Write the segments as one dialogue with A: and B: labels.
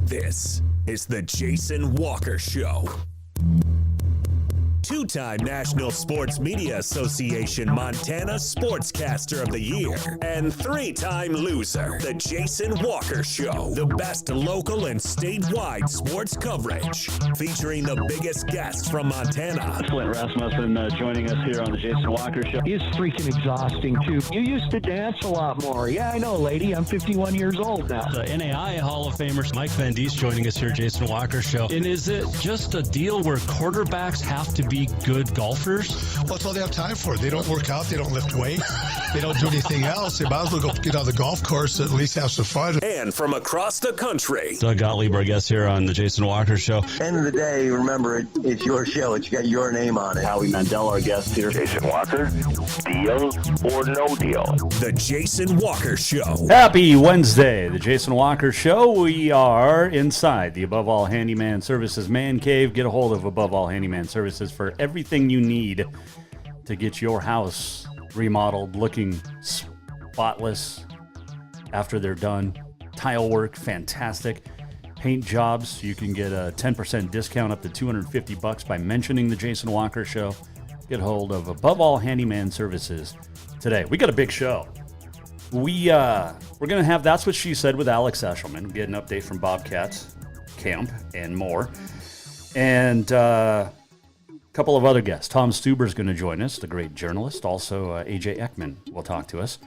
A: This is the Jason Walker Show. Two-time National Sports Media Association Montana Sportscaster of the Year and three-time loser, the Jason Walker Show. The best local and statewide sports coverage, featuring the biggest guests from Montana.
B: Clint Rasmussen joining us here on the Jason Walker Show.
C: He's freaking exhausting, too. You used to dance a lot more. Yeah, I know, lady. I'm 51 years old now.
D: The NAI Hall of Famer Mike Van Diest joining us here, Jason Walker Show. And is it just a deal where quarterbacks have to be good golfers?
E: Well, that's all they have time for. They don't work out. They don't lift weights. They don't do anything else. They might as well go get on the golf course, at least have some fun.
A: And from across the country,
D: Doug Gottlieb, our guest here on the Jason Walker Show.
F: End of the day, remember, it's your show. It's got your name on it.
B: Howie Mandel, our guest here.
G: Jason Walker, deal or no deal?
A: the Jason Walker Show.
H: Happy Wednesday, the Jason Walker Show. We are inside the Above All Handyman Services Man Cave. Get a hold of Above All Handyman Services for everything you need to get your house remodeled, looking spotless after they're done. Tile work, fantastic. Paint jobs, you can get a 10% discount up to $250 by mentioning the Jason Walker Show. Get a hold of Above All Handyman Services today. We got a big show. We're going to have That's What She Said with Alex Eschelman, get an update from Bobcats camp and more. And a couple of other guests. Tom Stuber is going to join us, the great journalist. Also, AJ Eckman will talk to us.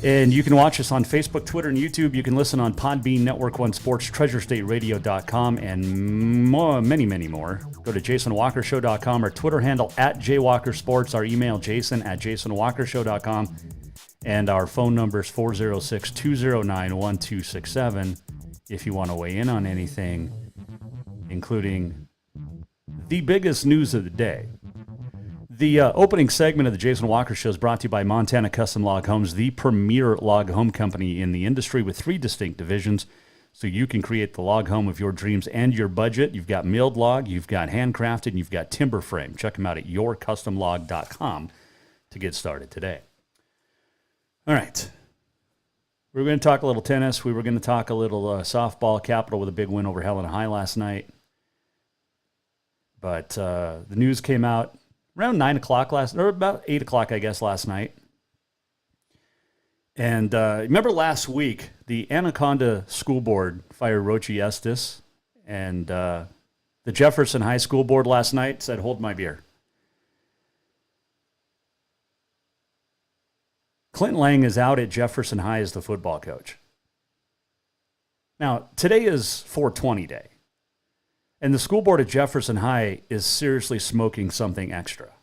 H: And you can watch us on Facebook, Twitter, and YouTube. You can listen on Podbean, Network One Sports, TreasureStateRadio.com, and more, many, many more. Go to JasonWalkerShow.com, our Twitter handle @JWalkerSports, our email Jason@JasonWalkerShow.com, and our phone number is 406-209-1267 if you want to weigh in on anything, including the biggest news of the day. The opening segment of the Jason Walker Show is brought to you by Montana Custom Log Homes, the premier log home company in the industry with three distinct divisions, so you can create the log home of your dreams and your budget. You've got milled log, you've got handcrafted, and you've got timber frame. Check them out at yourcustomlog.com to get started today. All right. We're going to talk a little tennis. We were going to talk a little softball. Capital with a big win over Helena High last night. But the news came out around 9 o'clock or about 8 o'clock, I guess, last night. And remember last week, the Anaconda School Board fired Rochi Estes, and the Jefferson High School Board last night said, hold my beer. Clint Layng is out at Jefferson High as the football coach. Now, today is 420 day. And the school board at Jefferson High is seriously smoking something extra.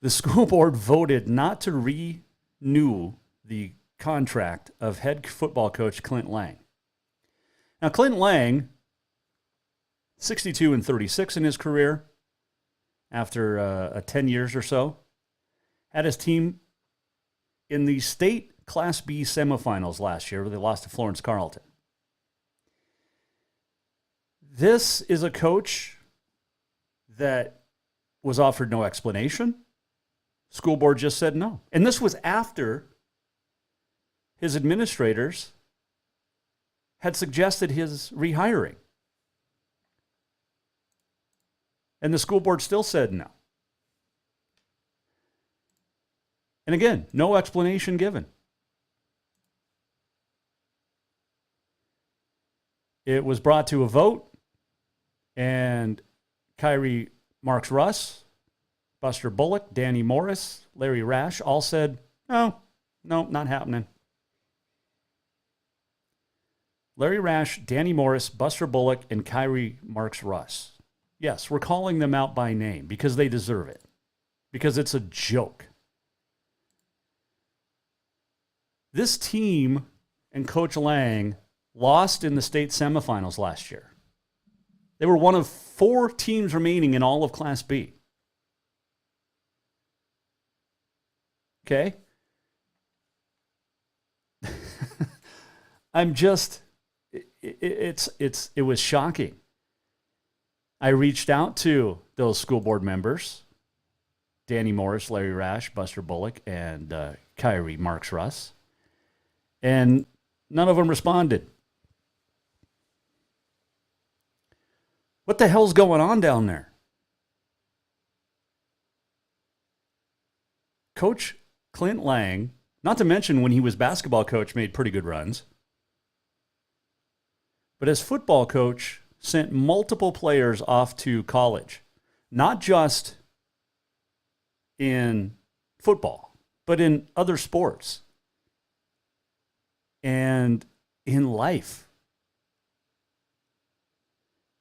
H: The school board voted not to renew the contract of head football coach Clint Layng. Now, Clint Layng, 62-36 in his career, after 10 years or so, had his team in the state Class B semifinals last year, where they lost to Florence Carleton. This is a coach that was offered no explanation. School board just said no. And this was after his administrators had suggested his rehiring. And the school board still said no. And again, no explanation given. It was brought to a vote, and Kyrie Marks Russ, Buster Bullock, Danny Morris, Larry Rash all said, no, not happening. Larry Rash, Danny Morris, Buster Bullock, and Kyrie Marks Russ. Yes, we're calling them out by name because they deserve it. Because it's a joke. This team and Coach Layng lost in the state semifinals last year. They were one of 4 teams remaining in all of Class B. Okay? I'm just, it was shocking. I reached out to those school board members, Danny Morris, Larry Rash, Buster Bullock, and Kyrie Marks Russ, and none of them responded. What the hell's going on down there? Coach Clint Layng, not to mention when he was basketball coach, made pretty good runs. But as football coach, sent multiple players off to college. Not just in football, but in other sports. And in life.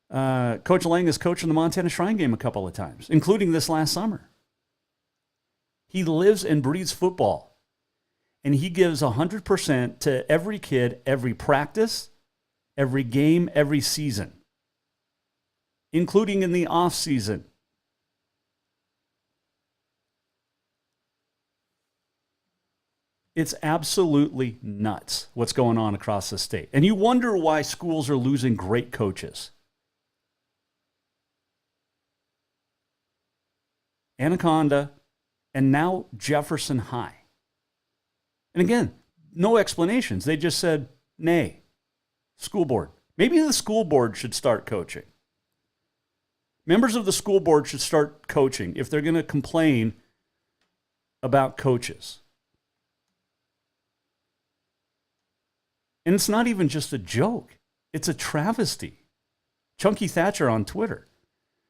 H: Coach Layng is coaching the Montana Shrine Game a couple of times, including this last summer. He lives and breathes football. And he gives 100% to every kid, every practice, every game, every season, including in the off season. It's absolutely nuts what's going on across the state. And you wonder why schools are losing great coaches. Anaconda, and now Jefferson High. And again, no explanations. They just said, nay. School board. Maybe the school board should start coaching. Members of the school board should start coaching if they're going to complain about coaches. And it's not even just a joke. It's a travesty. Chunky Thatcher on Twitter.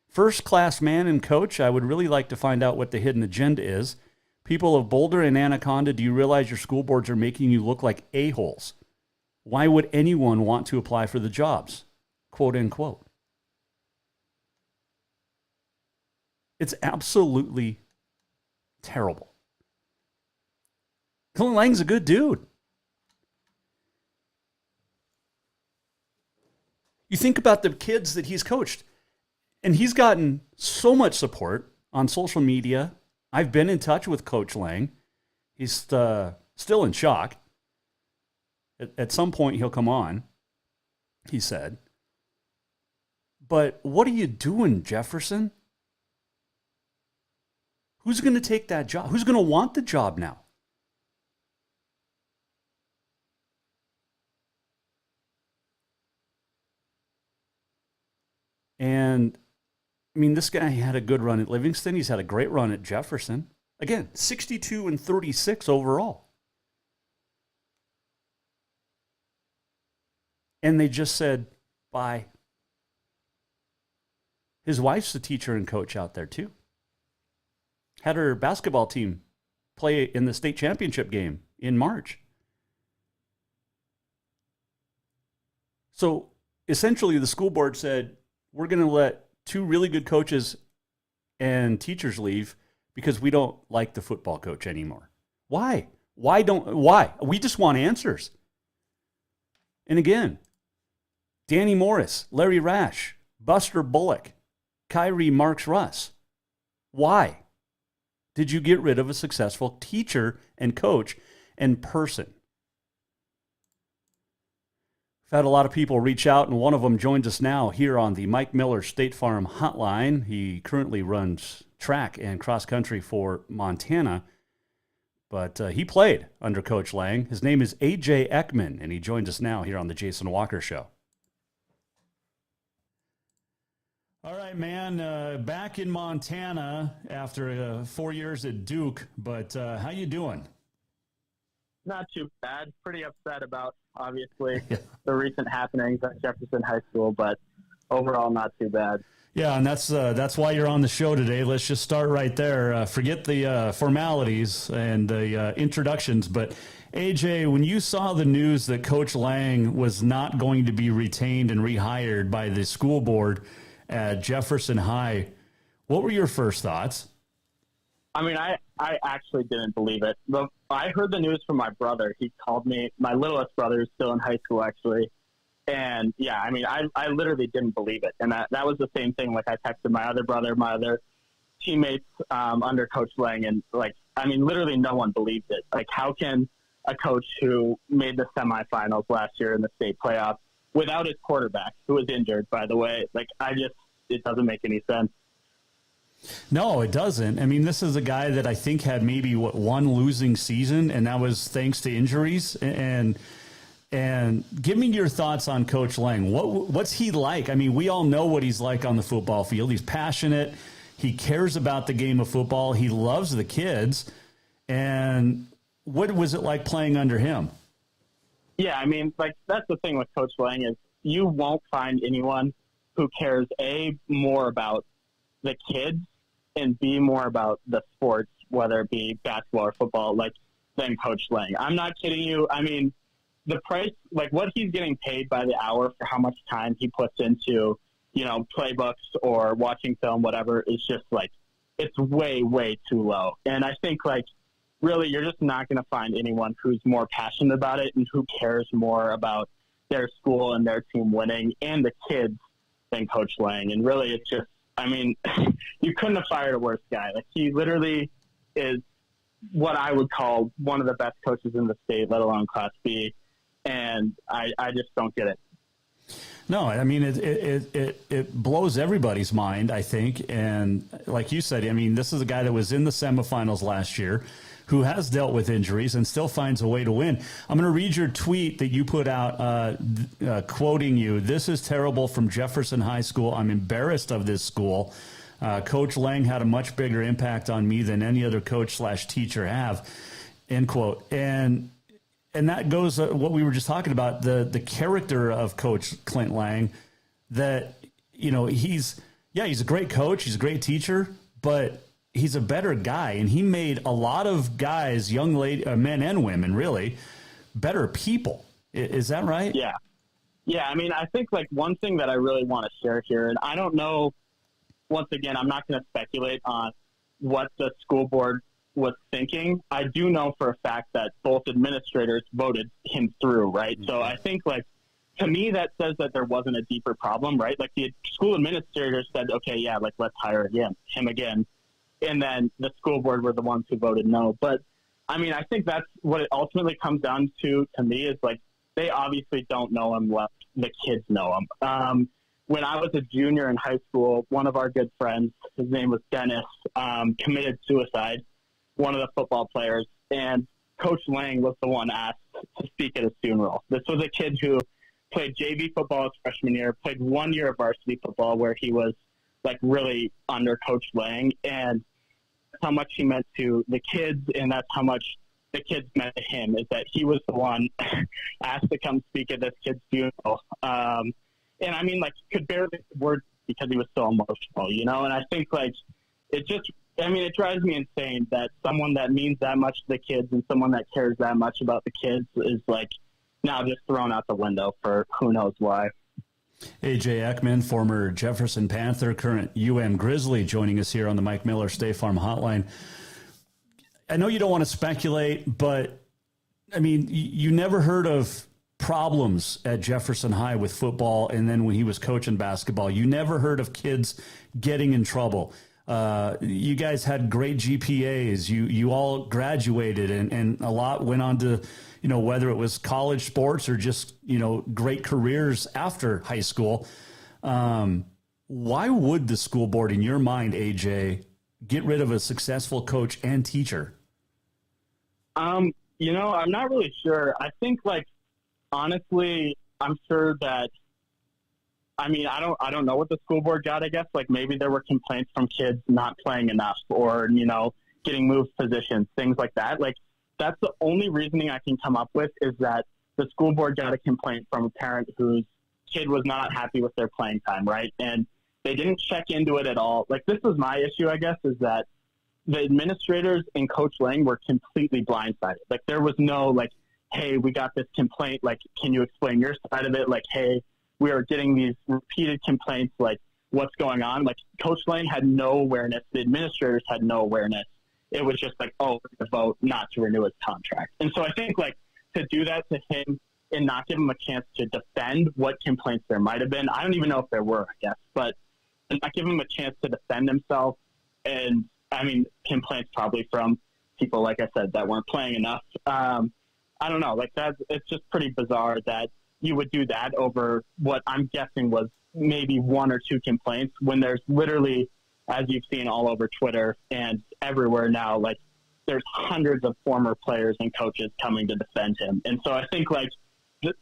H: First class man and coach, I would really like to find out what the hidden agenda is. People of Boulder and Anaconda, do you realize your school boards are making you look like a-holes? Why would anyone want to apply for the jobs? Quote, unquote. It's absolutely terrible. Clint Layng's a good dude. You think about the kids that he's coached, and he's gotten so much support on social media. I've been in touch with Coach Layng. He's still in shock. At some point, he'll come on, he said. But what are you doing, Jefferson? Who's going to take that job? Who's going to want the job now? And, I mean, this guy had a good run at Livingston. He's had a great run at Jefferson. Again, 62-36 overall. And they just said, bye. His wife's a teacher and coach out there, too. Had her basketball team play in the state championship game in March. So, essentially, the school board said, we're going to let two really good coaches and teachers leave because we don't like the football coach anymore. Why? Why? We just want answers. And again, Danny Morris, Larry Rash, Buster Bullock, Kyrie Marks Russ. Why did you get rid of a successful teacher and coach and person? I've had a lot of people reach out, and one of them joins us now here on the Mike Miller State Farm Hotline. He currently runs track and cross country for Montana, but he played under Coach Layng. His name is A.J. Eckman, and he joins us now here on the Jason Walker Show. All right, man, back in Montana after 4 years at Duke, but how you doing?
I: Not too bad. Pretty upset about, obviously, the recent happenings at Jefferson High School, but overall not too bad.
H: Yeah, and that's why you're on the show today. Let's just start right there. Forget the formalities and the introductions, but AJ, when you saw the news that Coach Layng was not going to be retained and rehired by the school board at Jefferson High, what were your first thoughts?
I: I mean, I actually didn't believe it. I heard the news from my brother. He called me. My littlest brother is still in high school, actually. And, yeah, I mean, I literally didn't believe it. And that was the same thing. Like, I texted my other brother, my other teammates under Coach Layng. And, like, I mean, literally no one believed it. Like, how can a coach who made the semifinals last year in the state playoffs without his quarterback, who was injured, by the way, like, it doesn't make any sense.
H: No, it doesn't. I mean, this is a guy that I think had maybe one losing season, and that was thanks to injuries. And give me your thoughts on Coach Layng. What's he like? I mean, we all know what he's like on the football field. He's passionate. He cares about the game of football. He loves the kids. And what was it like playing under him?
I: Yeah, I mean, like, that's the thing with Coach Layng is you won't find anyone who cares, A, more about the kids and B, more about the sports, whether it be basketball or football, like, than Coach Layng. I'm not kidding you. I mean, the price, like, what he's getting paid by the hour for how much time he puts into, you know, playbooks or watching film, whatever, is just, like, it's way, way too low. And I think, like, really, you're just not going to find anyone who's more passionate about it and who cares more about their school and their team winning and the kids than Coach Layng. And really, it's just, I mean, you couldn't have fired a worse guy. Like, he literally is what I would call one of the best coaches in the state, let alone Class B. And I just don't get it.
H: No, I mean, it blows everybody's mind, I think. And like you said, I mean, this is a guy that was in the semifinals last year who has dealt with injuries and still finds a way to win. I'm going to read your tweet that you put out quoting you. "This is terrible from Jefferson High School. I'm embarrassed of this school. Coach Layng had a much bigger impact on me than any other coach/teacher have," end quote. And that goes what we were just talking about, the character of Coach Clint Layng, that, you know, he's a great coach. He's a great teacher, but he's a better guy. And he made a lot of guys, young men and women, really, better people. Is that right?
I: Yeah. Yeah. I mean, I think, like, one thing that I really want to share here, and I don't know, once again, I'm not going to speculate on what the school board was thinking. I do know for a fact that both administrators voted him through, right? Mm-hmm. So I think, like, to me, that says that there wasn't a deeper problem, right? Like, the school administrators said, okay, yeah, like, let's hire him again. And then the school board were the ones who voted no. But, I mean, I think that's what it ultimately comes down to me, is, like, they obviously don't know him well. The kids know him. When I was a junior in high school, one of our good friends, his name was Dennis, committed suicide, one of the football players, and Coach Layng was the one asked to speak at his funeral. This was a kid who played JV football his freshman year, played 1 year of varsity football where he was, like, really under Coach Layng, and how much he meant to the kids, and that's how much the kids meant to him, is that he was the one asked to come speak at this kid's funeral. And I mean, like, could barely get words because he was so emotional, you know? And I think, like, it just, I mean, it drives me insane that someone that means that much to the kids and someone that cares that much about the kids is, like, now just thrown out the window for who knows why.
H: AJ Eckman, former Jefferson Panther, current Grizzly, joining us here on the Mike Miller State Farm Hotline. I know you don't want to speculate, but, I mean, you never heard of problems at Jefferson High with football, and then when he was coaching basketball, you never heard of kids getting in trouble. You guys had great GPAs. You all graduated, and a lot went on to, you know, whether it was college sports or just, you know, great careers after high school. Why would the school board, in your mind, AJ, get rid of a successful coach and teacher?
I: You know, I'm not really sure. I think, like, honestly, I'm sure that, I mean, I don't know what the school board got, I guess. Like, maybe there were complaints from kids not playing enough or, you know, getting moved positions, things like that. Like, that's the only reasoning I can come up with, is that the school board got a complaint from a parent whose kid was not happy with their playing time, right? And they didn't check into it at all. Like, this was my issue, I guess, is that the administrators and Coach Layng were completely blindsided. Like, there was no, like, hey, we got this complaint. Like, can you explain your side of it? Like, hey, we are getting these repeated complaints. Like, what's going on? Like, Coach Layng had no awareness. The administrators had no awareness. It was just like, oh, we're going to vote not to renew his contract. And so I think, like, to do that to him and not give him a chance to defend what complaints there might have been, I don't even know if there were, I guess, but not give him a chance to defend himself. And, I mean, complaints probably from people, like I said, that weren't playing enough. I don't know. Like, it's just pretty bizarre that you would do that over what I'm guessing was maybe one or two complaints when there's literally, as you've seen all over Twitter and everywhere now, like there's hundreds of former players and coaches coming to defend him. And so I think like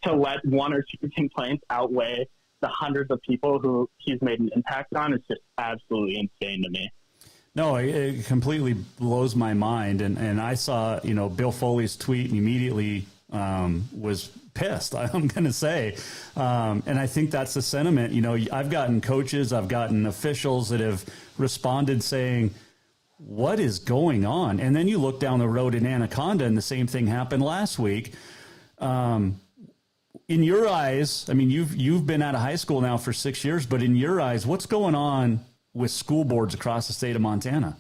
I: to let one or two complaints outweigh the hundreds of people who he's made an impact on is just absolutely insane to me.
H: No, it completely blows my mind. And I saw, Bill Foley's tweet and immediately was pissed, I'm going to say. And I think that's the sentiment. I've gotten coaches, I've gotten officials that have responded saying, what is going on? And then you look down the road in Anaconda and the same thing happened last week. In your eyes, I mean, you've been out of high school now for 6 years, but in your eyes, what's going on with school boards across the state of Montana?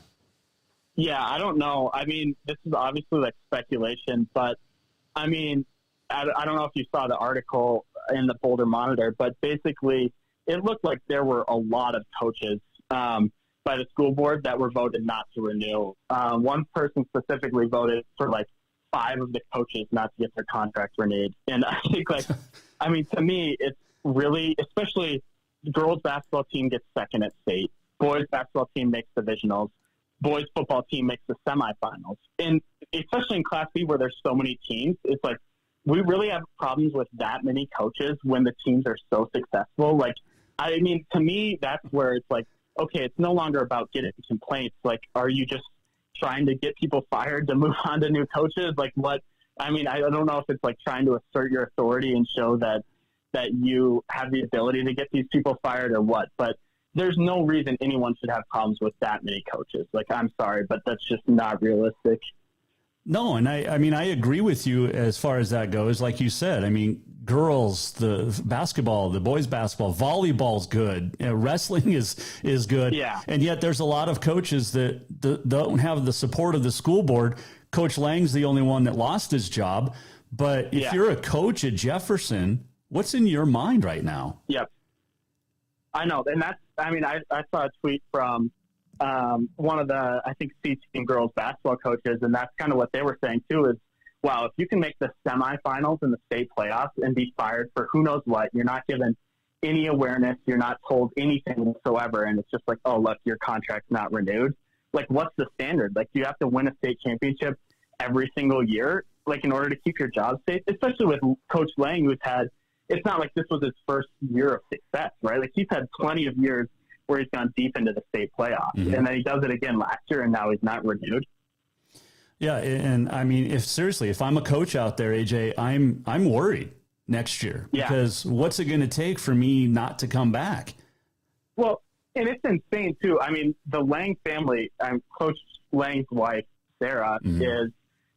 I: Yeah, I don't know. I mean, this is obviously like speculation, but I mean, I don't know if you saw the article in the Boulder Monitor, but basically it looked like there were a lot of coaches by the school board that were voted not to renew. One person specifically voted for like 5 of the coaches not to get their contract renewed. And I think to me, it's really, especially the girls basketball team gets second at state. Boys basketball team makes divisionals. Boys football team makes the semifinals. And especially in Class B where there's so many teams, it's like we really have problems with that many coaches when the teams are so successful. Like, I mean, to me, that's where it's like, okay, it's no longer about getting complaints. Like, are you just trying to get people fired to move on to new coaches? Like what? I mean, I don't know if it's like trying to assert your authority and show that you have the ability to get these people fired or what, but there's no reason anyone should have problems with that many coaches. Like, I'm sorry, but that's just not realistic.
H: No, and I mean, I agree with you as far as that goes. Like you said, I mean, girls, the basketball, the boys basketball, volleyball's good. Wrestling is good.
I: Yeah.
H: And yet there's a lot of coaches that don't have the support of the school board. Coach Lang's the only one that lost his job. But if you're a coach at Jefferson, what's in your mind right now?
I: Yep. I know. And that's, I mean, I saw a tweet from one of the, I think, C-team girls basketball coaches, and that's kind of what they were saying too is, wow, if you can make the semifinals in the state playoffs and be fired for who knows what, you're not given any awareness, you're not told anything whatsoever, and it's just like, oh, look, your contract's not renewed. Like, what's the standard? Like, you have to win a state championship every single year, like, in order to keep your job safe, especially with Coach Layng, who's had, it's not like this was his first year of success, right? Like, he's had plenty of years where he's gone deep into the state playoffs, and then he does it again last year, and now he's not renewed.
H: Yeah, and I mean, if I'm a coach out there, AJ, I'm worried next year because what's it going to take for me not to come back?
I: Well, and it's insane too. I mean, the Layng family, Coach Lang's wife, Sarah, is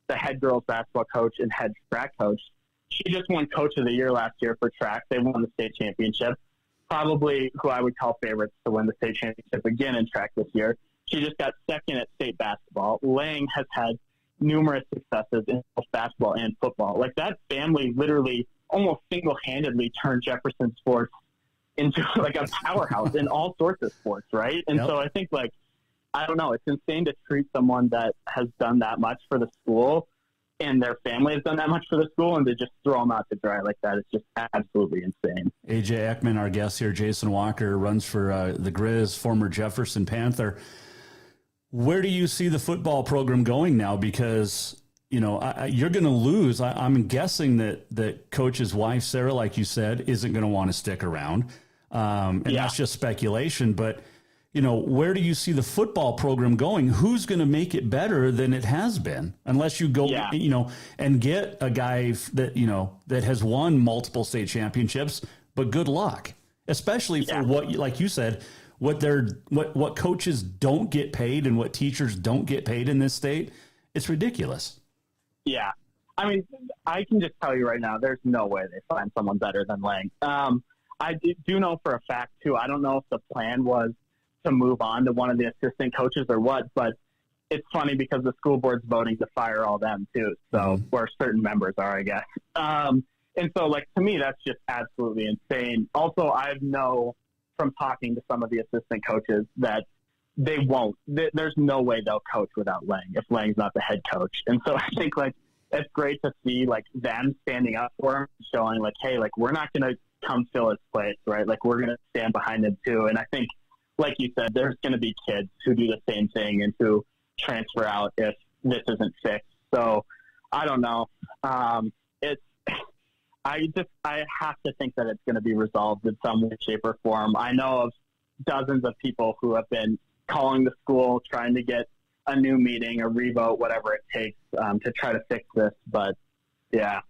I: the head girls basketball coach and head track coach. She just won Coach of the Year last year for track. They won the state championship. Probably who I would call favorites to win the state championship again in track this year. She just got second at state basketball. Layng has had numerous successes in both basketball and football. Like, that family literally almost single-handedly turned Jefferson sports into like a powerhouse in all sorts of sports, right? And so I think, like, I don't know, it's insane to treat someone that has done that much for the school and their family has done that much for the school and to just throw them out to dry like that. It's just absolutely insane.
H: AJ Eckman, our guest here, Jason Walker, runs for the Grizz, former Jefferson Panther. Where do you see the football program going now? Because, you know, you're going to lose. I'm guessing that Coach's wife, Sarah, like you said, isn't going to want to stick around. And that's just speculation. But, you know, where do you see the football program going? Who's going to make it better than it has been? Unless you go, you know, and get a guy that, you know, that has won multiple state championships, but good luck, especially for what, like you said, what coaches don't get paid and what teachers don't get paid in this state. It's ridiculous.
I: Yeah. I mean, I can just tell you right now, there's no way they find someone better than Layng. I do know for a fact too, I don't know if the plan was to move on to one of the assistant coaches or what, but it's funny because the school board's voting to fire all them too. So where certain members are, I guess. And so, like, to me, that's just absolutely insane. Also, I know from talking to some of the assistant coaches that they won't. There's no way they'll coach without Layng if Lang's not the head coach. And so I think, like, it's great to see, like, them standing up for him, showing, like, hey, like, we're not going to come fill his place, right? Like, we're going to stand behind him too. And I think, like you said, there's going to be kids who do the same thing and who transfer out if this isn't fixed. So I don't know. I have to think that it's going to be resolved in some way, shape, or form. I know of dozens of people who have been calling the school, trying to get a new meeting, a revote, whatever it takes to try to fix this. But yeah.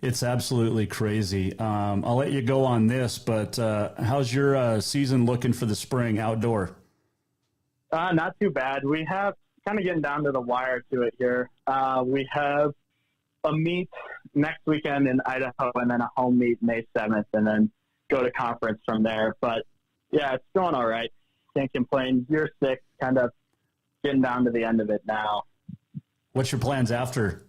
H: It's absolutely crazy. I'll let you go on this, but how's your season looking for the spring outdoor?
I: Not too bad. We have kind of getting down to the wire to it here. We have a meet next weekend in Idaho and then a home meet May 7th and then go to conference from there. But yeah, it's going all right. Can't complain. Year 6, kind of getting down to the end of it now.
H: What's your plans after?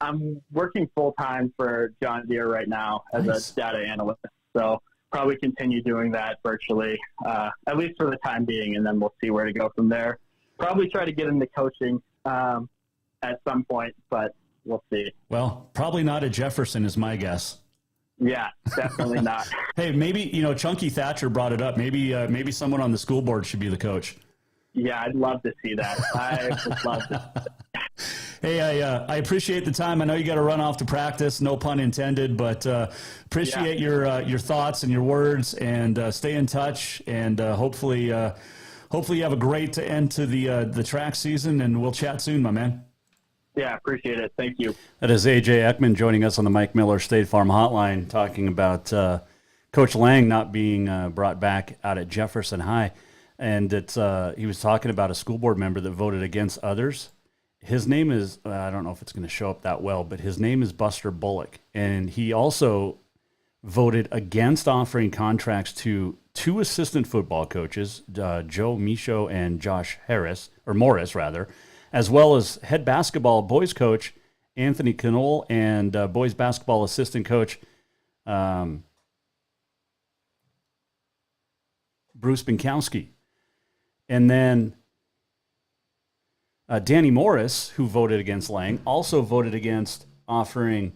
I: I'm working full-time for John Deere right now as a data analyst. So probably continue doing that virtually, at least for the time being, and then we'll see where to go from there. Probably try to get into coaching at some point, but we'll see.
H: Well, probably not at Jefferson is my guess.
I: Yeah, definitely not.
H: Hey, maybe, Chunky Thatcher brought it up. Maybe someone on the school board should be the coach.
I: Yeah, I'd love to see that. I would love to.
H: Hey, I appreciate the time. I know you got to run off to practice, no pun intended, but appreciate your thoughts and your words, and stay in touch. And hopefully you have a great end to the track season, and we'll chat soon, my man.
I: Yeah, appreciate it. Thank you.
H: That is A.J. Eckman joining us on the Mike Miller State Farm Hotline, talking about Coach Layng not being brought back out at Jefferson High. And he was talking about a school board member that voted against others. His name is, I don't know if it's going to show up that well, but his name is Buster Bullock. And he also voted against offering contracts to 2 assistant football coaches, Joe Michaud and Josh Morris, as well as head basketball boys coach Anthony Knoll and boys basketball assistant coach Bruce Binkowski. And then Danny Morris, who voted against Layng, also voted against offering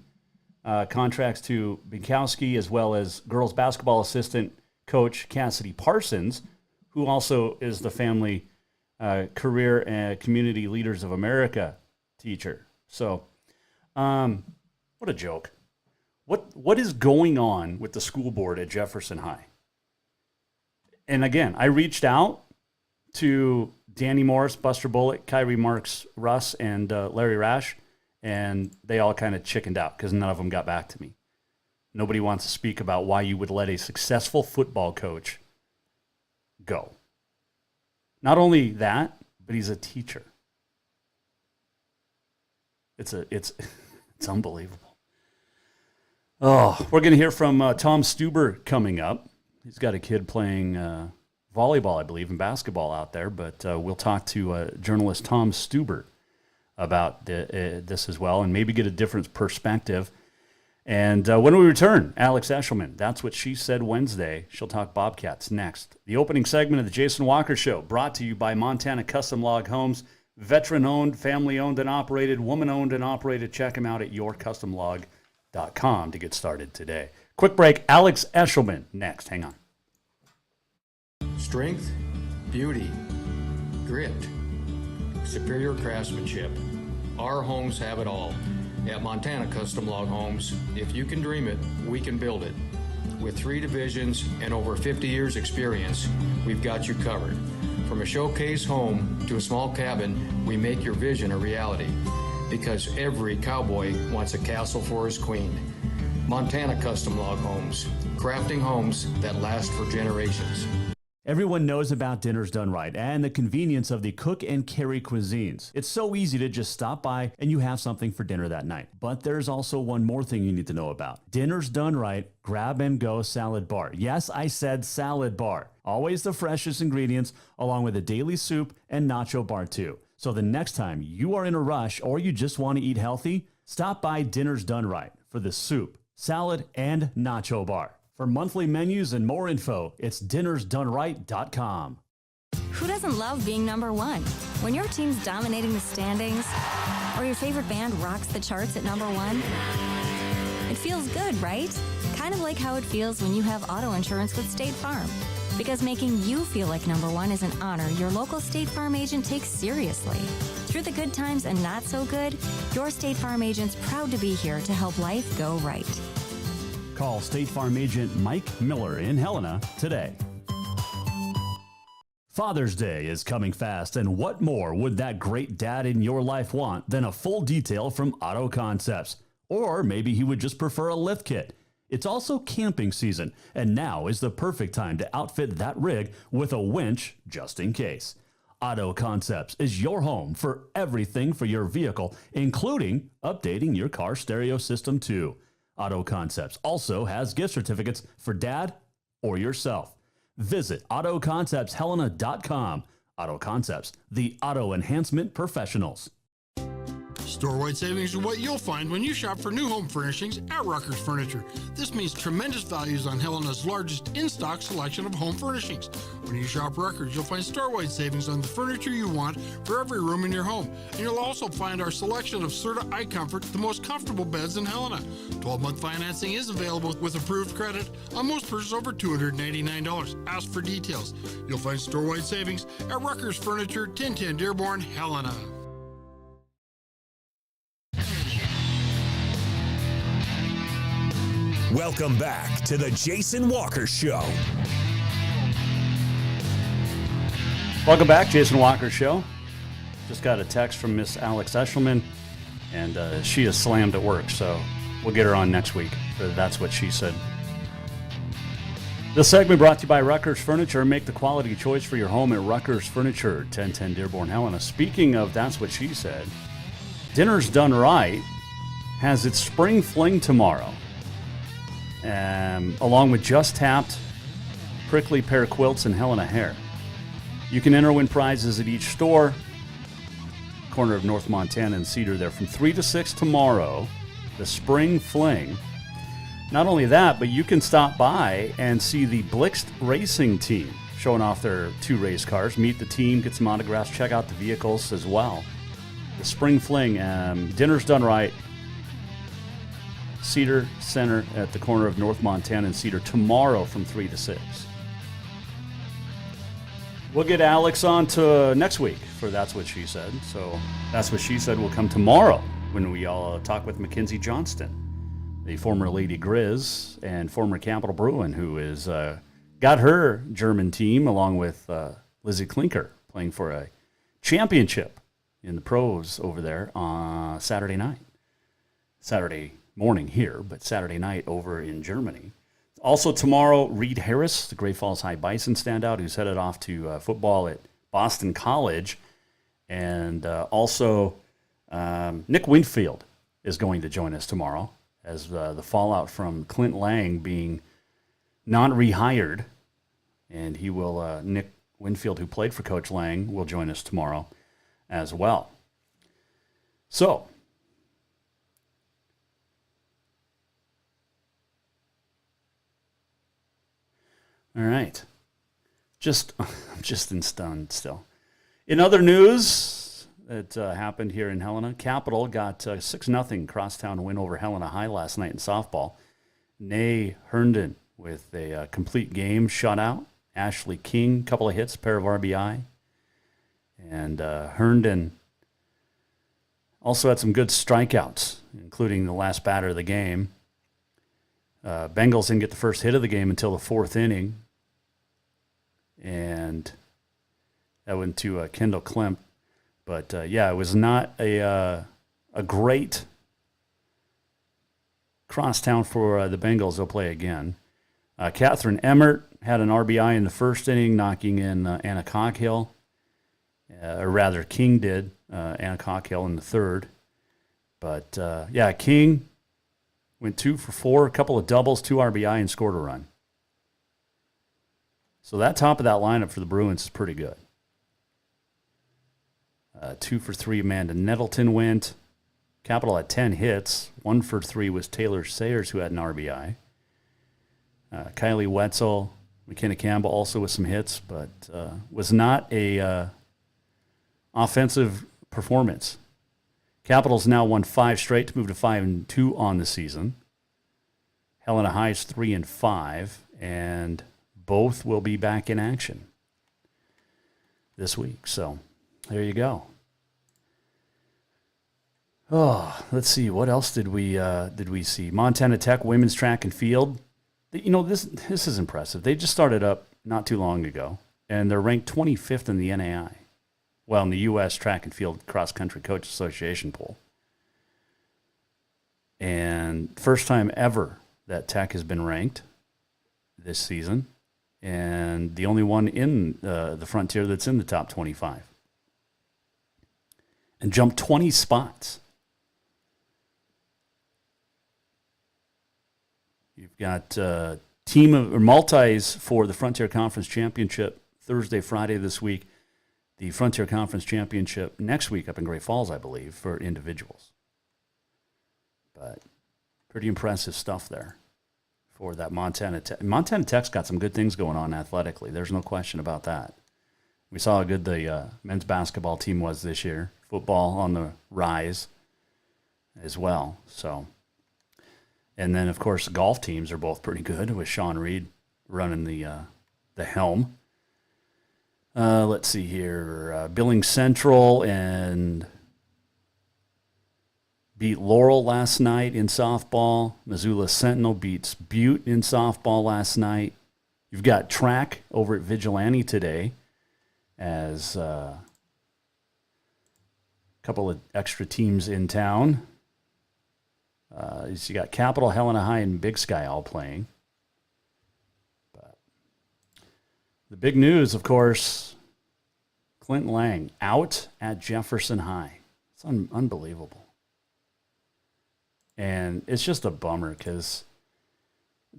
H: contracts to Binkowski, as well as girls basketball assistant coach Cassidy Parsons, who also is the Family Career and Community Leaders of America teacher. So, what a joke. What is going on with the school board at Jefferson High? And again, I reached out to Danny Morris, Buster Bullock, Kyrie Marks, Russ, and Larry Rash, and they all kind of chickened out because none of them got back to me. Nobody wants to speak about why you would let a successful football coach go. Not only that, but he's a teacher. It's unbelievable. Oh, we're going to hear from Tom Stuber coming up. He's got a kid playing volleyball, I believe, and basketball out there, but we'll talk to journalist Tom Stuber about this as well and maybe get a different perspective. And when we return, Alex Eschelman, That's What She Said Wednesday. She'll talk Bobcats next. The opening segment of the Jason Walker Show, brought to you by Montana Custom Log Homes. Veteran-owned, family-owned and operated, woman-owned and operated. Check them out at yourcustomlog.com to get started today. Quick break. Alex Eschelman next. Hang on.
J: Strength, beauty, grit, superior craftsmanship. Our homes have it all. At Montana Custom Log Homes, if you can dream it, we can build it. With 3 divisions and over 50 years experience, we've got you covered. From a showcase home to a small cabin, we make your vision a reality. Because every cowboy wants a castle for his queen. Montana Custom Log Homes, crafting homes that last for generations.
H: Everyone knows about Dinners Done Right and the convenience of the cook and carry cuisines. It's so easy to just stop by and you have something for dinner that night. But there's also one more thing you need to know about. Dinners Done Right Grab and Go Salad Bar. Yes, I said salad bar. Always the freshest ingredients, along with a daily soup and nacho bar too. So the next time you are in a rush or you just want to eat healthy, stop by Dinners Done Right for the soup, salad, and nacho bar. For monthly menus and more info, it's dinnersdoneright.com.
K: Who doesn't love being number one? When your team's dominating the standings, or your favorite band rocks the charts at number one, It feels good, right? Kind of like how it feels when you have auto insurance with State Farm. Because making you feel like number one is an honor your local State Farm agent takes seriously. Through the good times and not so good, your State Farm agent's proud to be here to help life go right.
H: Call State Farm agent Mike Miller in Helena today. Father's Day is coming fast, and what more would that great dad in your life want than a full detail from Auto Concepts? Or maybe he would just prefer a lift kit. It's also camping season, and now is the perfect time to outfit that rig with a winch just in case. Auto Concepts is your home for everything for your vehicle, including updating your car stereo system too. Auto Concepts also has gift certificates for dad or yourself. Visit AutoConceptsHelena.com. Auto Concepts, the auto enhancement professionals.
L: Store-wide savings are what you'll find when you shop for new home furnishings at Rucker's Furniture. This means tremendous values on Helena's largest in-stock selection of home furnishings. When you shop Rucker's, you'll find store-wide savings on the furniture you want for every room in your home. And you'll also find our selection of Serta iComfort, the most comfortable beds in Helena. 12-month financing is available with approved credit on most purchases over $289. Ask for details. You'll find store-wide savings at Rucker's Furniture, 1010 Dearborn, Helena.
A: Welcome back to the Jason Walker Show.
H: Welcome back, Jason Walker Show. Just got a text from Miss Alex Eschelman, and she is slammed at work, so we'll get her on next week. That's what she said. This segment brought to you by Rucker's Furniture. Make the quality choice for your home at Rucker's Furniture, 1010 Dearborn, Helena. Speaking of That's What She Said, Dinner's Done Right has its spring fling tomorrow. Along with Just Tapped, Prickly Pear Quilts, and Helena Hair. You can enter, win prizes at each store. Corner of North Montana and Cedar there from 3 to 6 tomorrow. The Spring Fling. Not only that, but you can stop by and see the Blixt Racing team showing off their 2 race cars. Meet the team, get some autographs, check out the vehicles as well. The Spring Fling. Dinner's Done Right. Cedar Center at the corner of North Montana and Cedar tomorrow from 3 to 6. We'll get Alex on to next week for That's What She Said. So That's What She Said will come tomorrow when we all talk with Mackenzie Johnston, the former Lady Grizz and former Capital Bruin, who is got her German team along with Lizzie Klinker playing for a championship in the pros over there on Saturday morning here, but Saturday night over in Germany. Also tomorrow, Reed Harris, the Great Falls High Bison standout, who's headed off to football at Boston College. And also Nick Winfield is going to join us tomorrow as the fallout from Clint Layng being not rehired. And he will, Nick Winfield, who played for Coach Layng, will join us tomorrow as well. So, all right. I'm just in stun still. In other news that happened here in Helena, Capital got a 6-0 crosstown win over Helena High last night in softball. Nay Herndon with a complete game shutout. Ashley King, couple of hits, pair of RBI. And Herndon also had some good strikeouts, including the last batter of the game. Bengals didn't get the first hit of the game until the 4th inning. And that went to Kendall Klemp. But, it was not a great crosstown for the Bengals. They'll play again. Catherine Emmert had an RBI in the first inning, knocking in Anna Cockhill. Or rather, King did. Anna Cockhill in the third. But, King went 2 for 4, a couple of doubles, 2 RBI, and scored a run. So that top of that lineup for the Bruins is pretty good. 2 for 3, Amanda Nettleton went. Capital had 10 hits. 1 for 3 was Taylor Sayers, who had an RBI. Kylie Wetzel, McKenna Campbell also with some hits, but was not a offensive performance. Capitals now won 5 straight to move to 5-2 on the season. Helena High's 3-5, and both will be back in action this week. So there you go. Oh, let's see. What else did we see? Montana Tech women's track and field. This is impressive. They just started up not too long ago, and they're ranked 25th in the NAI. Well, in the U.S. Track and Field Cross Country Coach Association poll. And first time ever that Tech has been ranked this season, and the only one in the Frontier that's in the top 25. And jumped 20 spots. You've got team of multis for the Frontier Conference Championship Thursday, Friday this week. The Frontier Conference Championship next week up in Great Falls, I believe, for individuals. But pretty impressive stuff there for that Montana Tech. Montana Tech's got some good things going on athletically. There's no question about that. We saw how good the men's basketball team was this year. Football on the rise as well. So. And then, of course, the golf teams are both pretty good with Sean Reed running the helm. Let's see here. Billings Central and beat Laurel last night in softball. Missoula Sentinel beats Butte in softball last night. You've got track over at Vigilante today as a couple of extra teams in town. You got Capital, Helena High, and Big Sky all playing. But the big news, of course, Clint Layng out at Jefferson High. It's unbelievable. And it's just a bummer because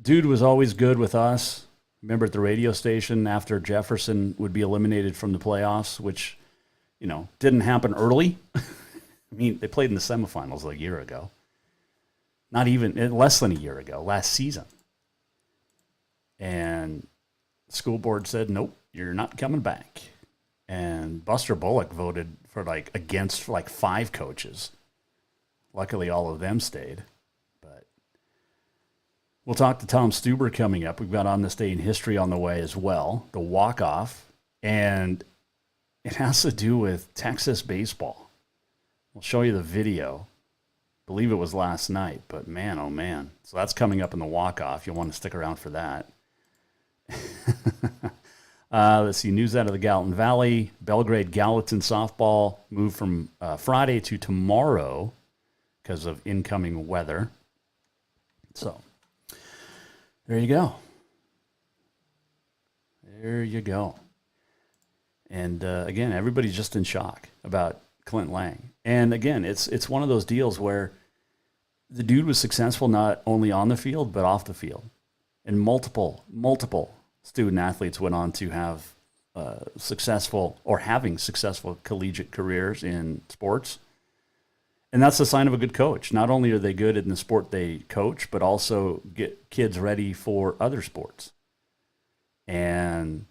H: dude was always good with us. Remember at the radio station after Jefferson would be eliminated from the playoffs, which, didn't happen early. I mean, they played in the semifinals a year ago. Not even, less than a year ago, last season. And the school board said, nope, you're not coming back. And Buster Bullock voted against 5 coaches. Luckily, all of them stayed. But we'll talk to Tom Stuber coming up. We've got On This Day in History on the way as well, the walk-off. And it has to do with Texas baseball. We'll show you the video. I believe it was last night, but man, oh man. So that's coming up in the walk-off. You'll want to stick around for that. Let's see, news out of the Gallatin Valley. Belgrade Gallatin softball moved from Friday to tomorrow because of incoming weather. So there you go. There you go. And again, everybody's just in shock about Clint Layng. And again, it's one of those deals where the dude was successful not only on the field, but off the field. And multiple student athletes went on to have successful collegiate careers in sports. And that's a sign of a good coach. Not only are they good in the sport they coach, but also get kids ready for other sports. And,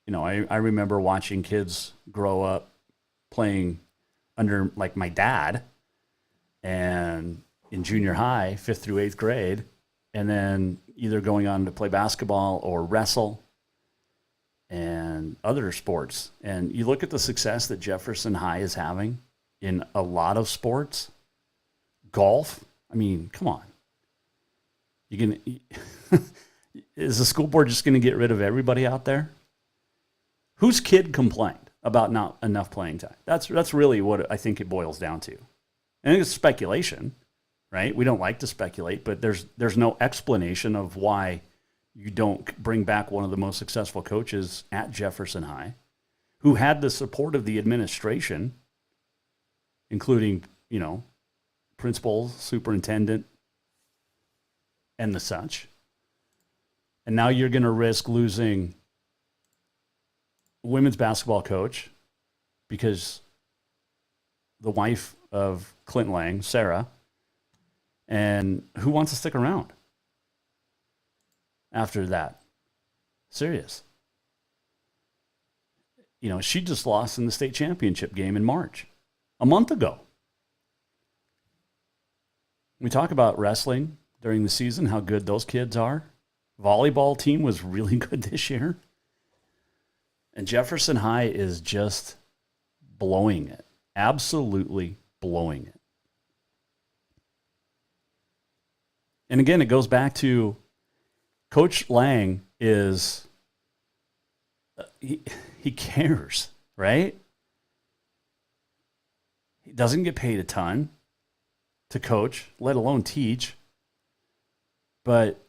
H: I remember watching kids grow up playing under my dad and in junior high, 5th through 8th grade, and then either going on to play basketball or wrestle and other sports. And you look at the success that Jefferson High is having in a lot of sports. Golf, I mean, come on. Is the school board just going to get rid of everybody out there? Whose kid complained about not enough playing time? That's really what I think it boils down to. I think it's speculation, right? We don't like to speculate, but there's no explanation of why you don't bring back one of the most successful coaches at Jefferson High, who had the support of the administration, including, principal, superintendent, and the such. And now you're going to risk losing a women's basketball coach because the wife of Clint Layng, Sarah, and who wants to stick around after that? Serious. She just lost in the state championship game in March, a month ago. We talk about wrestling, during the season, how good those kids are. Volleyball team was really good this year. And Jefferson High is just blowing it. Absolutely blowing it. And again, it goes back to Coach Layng is, he cares, right? He doesn't get paid a ton to coach, let alone teach. But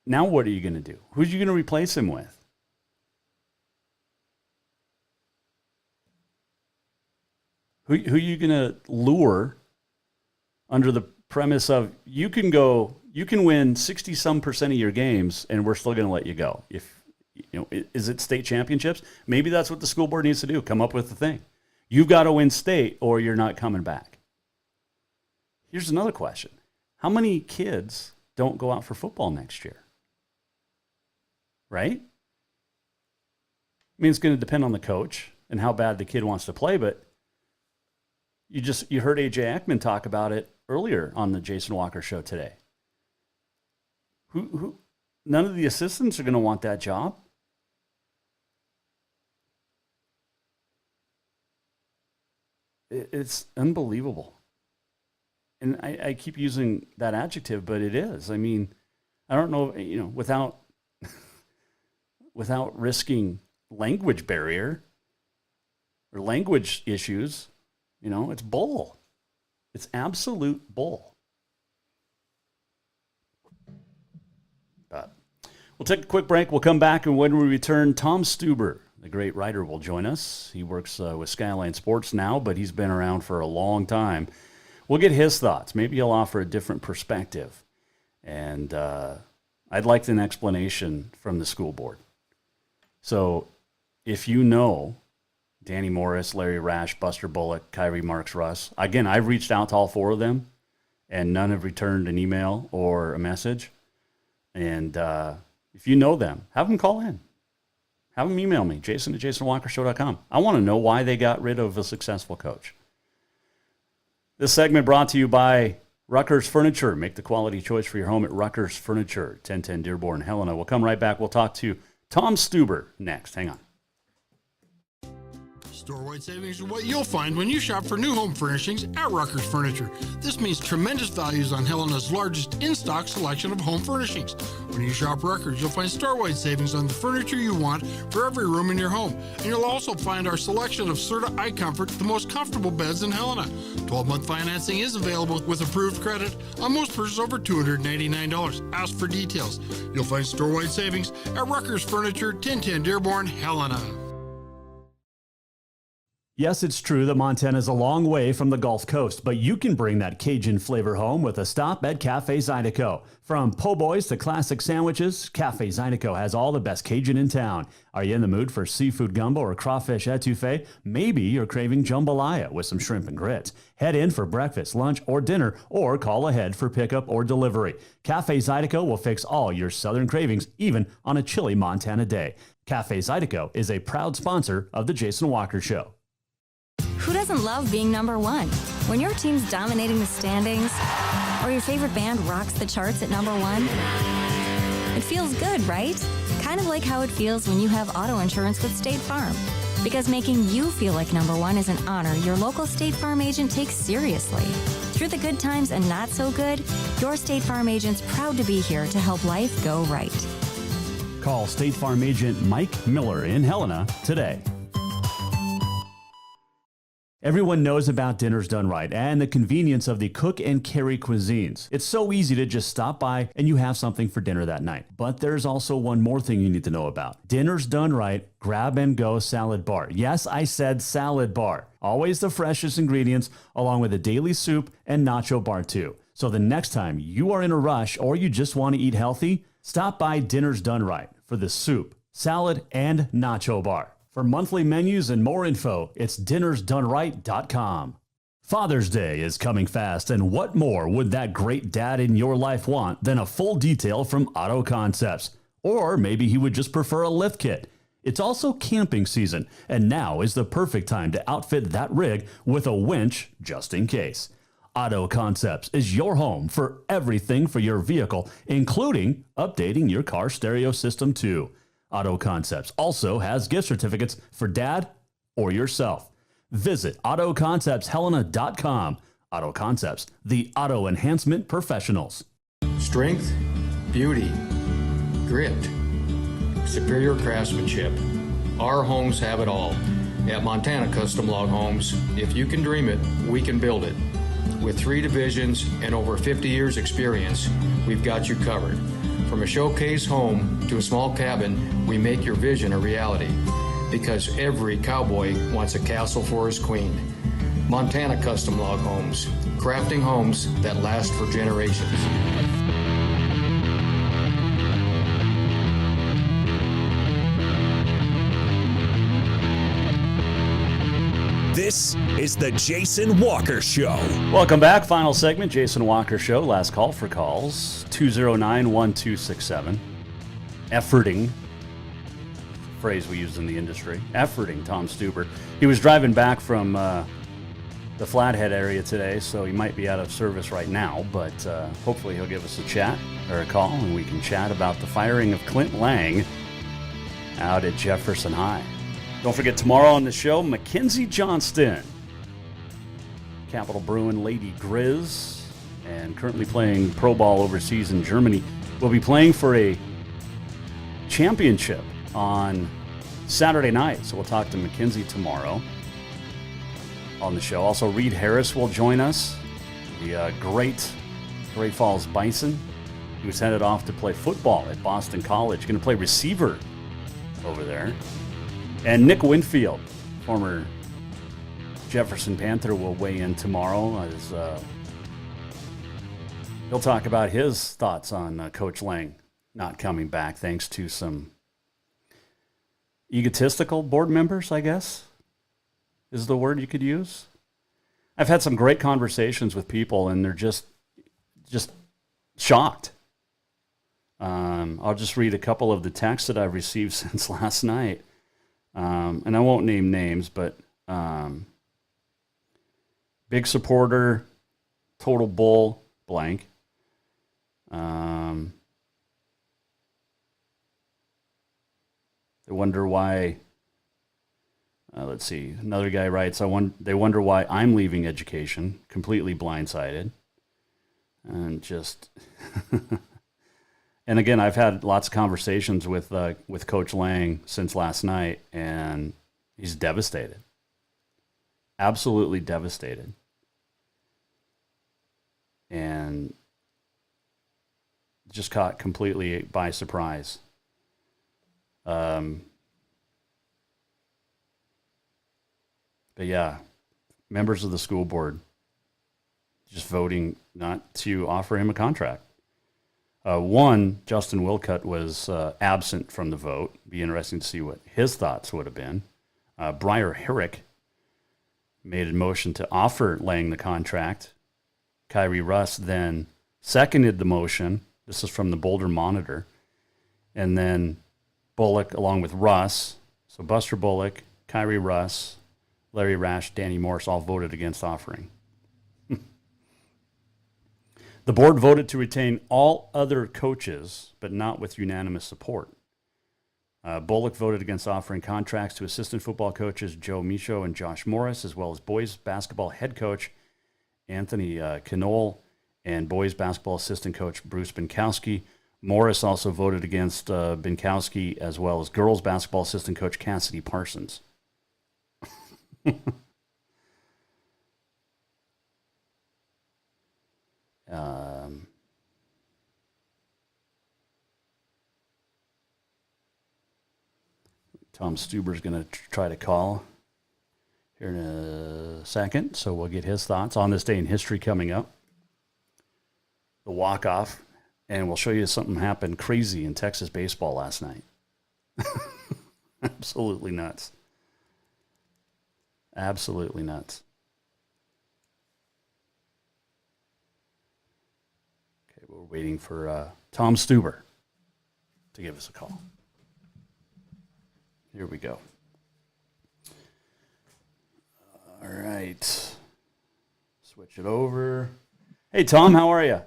H: now what are you going to do? Who's you going to replace him with? Who are you going to lure under the premise of you can win 60% of your games and we're still going to let you go? If is it state championships? Maybe that's what the school board needs to do. Come up with the thing. You've got to win state or you're not coming back. Here's another question. How many kids don't go out for football next year? Right? I mean, it's going to depend on the coach and how bad the kid wants to play, but you heard AJ Eckman talk about it earlier on the Jason Walker show today. Who none of the assistants are going to want that job. It's unbelievable. And I keep using that adjective, but it is. I mean, I don't know, without risking language barrier or language issues, it's bull. It's absolute bull. But we'll take a quick break. We'll come back, and when we return, Tom Stuber, the great writer, will join us. He works with Skyline Sports now, but he's been around for a long time. We'll get his thoughts. Maybe he'll offer a different perspective. And I'd like an explanation from the school board. So if you know Danny Morris, Larry Rash, Buster Bullock, Kyrie Marks, Russ, again, I've reached out to all four of them, and none have returned an email or a message. And if you know them, have them call in. Have them email me, jason@jasonwalkershow.com. I want to know why they got rid of a successful coach. This segment brought to you by Rucker's Furniture. Make the quality choice for your home at Rucker's Furniture, 1010 Dearborn, Helena. We'll come right back. We'll talk to Tom Stuber next. Hang on.
L: Store-wide savings are what you'll find when you shop for new home furnishings at Rucker's Furniture. This means tremendous values on Helena's largest in-stock selection of home furnishings. When you shop Rucker's, you'll find store-wide savings on the furniture you want for every room in your home. And you'll also find our selection of Serta iComfort, the most comfortable beds in Helena. 12-month financing is available with approved credit on most purchases over $299. Ask for details. You'll find store-wide savings at Rucker's Furniture, 1010 Dearborn, Helena.
H: Yes, it's true that Montana is a long way from the Gulf Coast, but you can bring that Cajun flavor home with a stop at Cafe Zydeco. From po' boys to classic sandwiches, Cafe Zydeco has all the best Cajun in town. Are you in the mood for seafood gumbo or crawfish etouffee? Maybe you're craving jambalaya with some shrimp and grits. Head in for breakfast, lunch, or dinner, or call ahead for pickup or delivery. Cafe Zydeco will fix all your southern cravings, even on a chilly Montana day. Cafe Zydeco is a proud sponsor of The Jason Walker Show.
K: Who doesn't love being number one? When your team's dominating the standings, or your favorite band rocks the charts at number one, it feels good, right? Kind of like how it feels when you have auto insurance with State Farm. Because making you feel like number one is an honor your local State Farm agent takes seriously. Through the good times and not so good, your State Farm agent's proud to be here to help life go right.
H: Call State Farm agent Mike Miller in Helena today. Everyone knows about Dinner's Done Right and the convenience of the cook and carry cuisines. It's so easy to just stop by and you have something for dinner that night. But there's also one more thing you need to know about. Dinner's Done Right Grab and Go Salad Bar. Yes, I said salad bar. Always the freshest ingredients along with a daily soup and nacho bar too. So the next time you are in a rush or you just want to eat healthy, stop by Dinner's Done Right for the soup, salad, and nacho bar. For monthly menus and more info, it's dinnersdoneright.com. Father's Day is coming fast, and what more would that great dad in your life want than a full detail from Auto Concepts? Or maybe he would just prefer a lift kit. It's also camping season, and now is the perfect time to outfit that rig with a winch just in case. Auto Concepts is your home for everything for your vehicle, including updating your car stereo system too. Auto Concepts also has gift certificates for dad or yourself. Visit AutoConceptsHelena.com. Auto Concepts, the auto enhancement professionals.
J: Strength, beauty, grit, superior craftsmanship. Our homes have it all. At Montana Custom Log Homes, if you can dream it, we can build it. With 3 divisions and over 50 years experience, we've got you covered. From a showcase home to a small cabin, we make your vision a reality. Because every cowboy wants a castle for his queen. Montana Custom Log Homes, crafting homes that last for generations.
A: This is the Jason Walker Show.
H: Welcome back. Final segment, Jason Walker Show. Last call for calls, 209-1267. Efforting, phrase we use in the industry. Efforting Tom Stuber. He was driving back from the Flathead area today, so he might be out of service right now, but hopefully he'll give us a chat or a call, and we can chat about the firing of Clint Layng out at Jefferson High. Don't forget, tomorrow on the show, Mackenzie Johnston, Capital Bruin Lady Grizz, and currently playing pro ball overseas in Germany, will be playing for a championship on Saturday night. So we'll talk to Mackenzie tomorrow on the show. Also, Reed Harris will join us, the Great Falls Bison. He was headed off to play football at Boston College. Going to play receiver over there. And Nick Winfield, former Jefferson Panther, will weigh in tomorrow. As he'll talk about his thoughts on Coach Layng not coming back, thanks to some egotistical board members, I guess, is the word you could use. I've had some great conversations with people, and they're just shocked. I'll just read a couple of the texts that I've received since last night. And I won't name names, but big supporter, total bull, blank. They wonder why. Let's see. Another guy writes, they wonder why I'm leaving education, completely blindsided. And just... And again, I've had lots of conversations with Coach Layng since last night, and he's devastated. Absolutely devastated. And just caught completely by surprise. But yeah, members of the school board just voting not to offer him a contract. One, Justin Wilcutt was absent from the vote. Be interesting to see what his thoughts would have been. Briar Herrick made a motion to offer Layng the contract. Kyrie Russ then seconded the motion. This is from the Boulder Monitor. And then Bullock, along with Russ, so Buster Bullock, Kyrie Russ, Larry Rash, Danny Morse, all voted against offering. The board voted to retain all other coaches, but not with unanimous support. Bullock voted against offering contracts to assistant football coaches Joe Michaud and Josh Morris, as well as boys basketball head coach Anthony Knoll and boys basketball assistant coach Bruce Binkowski. Morris also voted against Binkowski, as well as girls basketball assistant coach Cassidy Parsons. Tom Stuber is going to try to call here in a second, so we'll get his thoughts on this day in history coming up. The walk-off, and we'll show you something happened crazy in Texas baseball last night. Absolutely nuts. Absolutely nuts. Okay, we're waiting for Tom Stuber to give us a call. Here we go. All right. switch it over. Hey, Tom, how are you?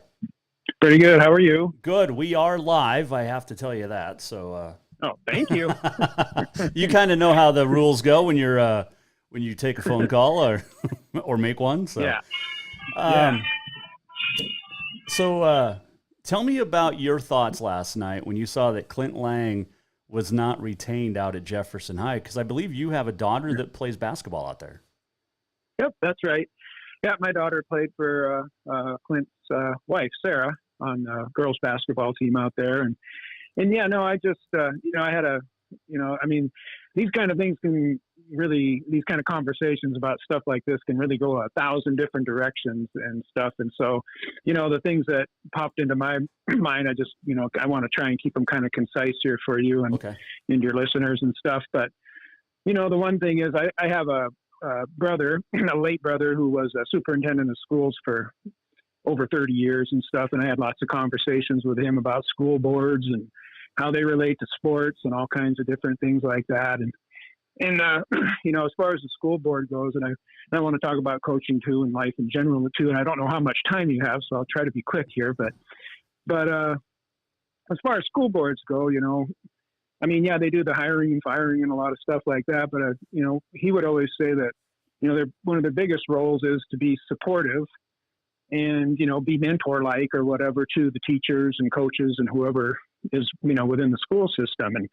M: Pretty good. How are you?
H: Good. We are live. I have to tell you that. So.
M: Oh, thank you.
H: You kind of know how the rules go when you're when you take a phone call or make one. So.
M: Yeah.
H: So tell me about your thoughts last night when you saw that Clint Layng was not retained out at Jefferson High, because I believe you have a daughter that plays basketball out there.
M: Yep, that's right. Yeah, my daughter played for Clint's wife, Sarah, on the girls basketball team out there. And yeah, no, I just, I had these kind of things these kind of conversations about stuff like this can really go 1,000 different directions and stuff. And so, the things that popped into my mind, I just, I want to try and keep them kind of concise here for you and your listeners and stuff. But, the one thing is I have a brother, a late brother, who was a superintendent of schools for over 30 years and stuff. And I had lots of conversations with him about school boards and how they relate to sports and all kinds of different things like that. And as far as the school board goes, and I want to talk about coaching too and life in general too. And I don't know how much time you have, so I'll try to be quick here, but as far as school boards go, they do the hiring and firing and a lot of stuff like that. But, he would always say that, one of their biggest roles is to be supportive and, be mentor-like or whatever to the teachers and coaches and whoever is, within the school system. And,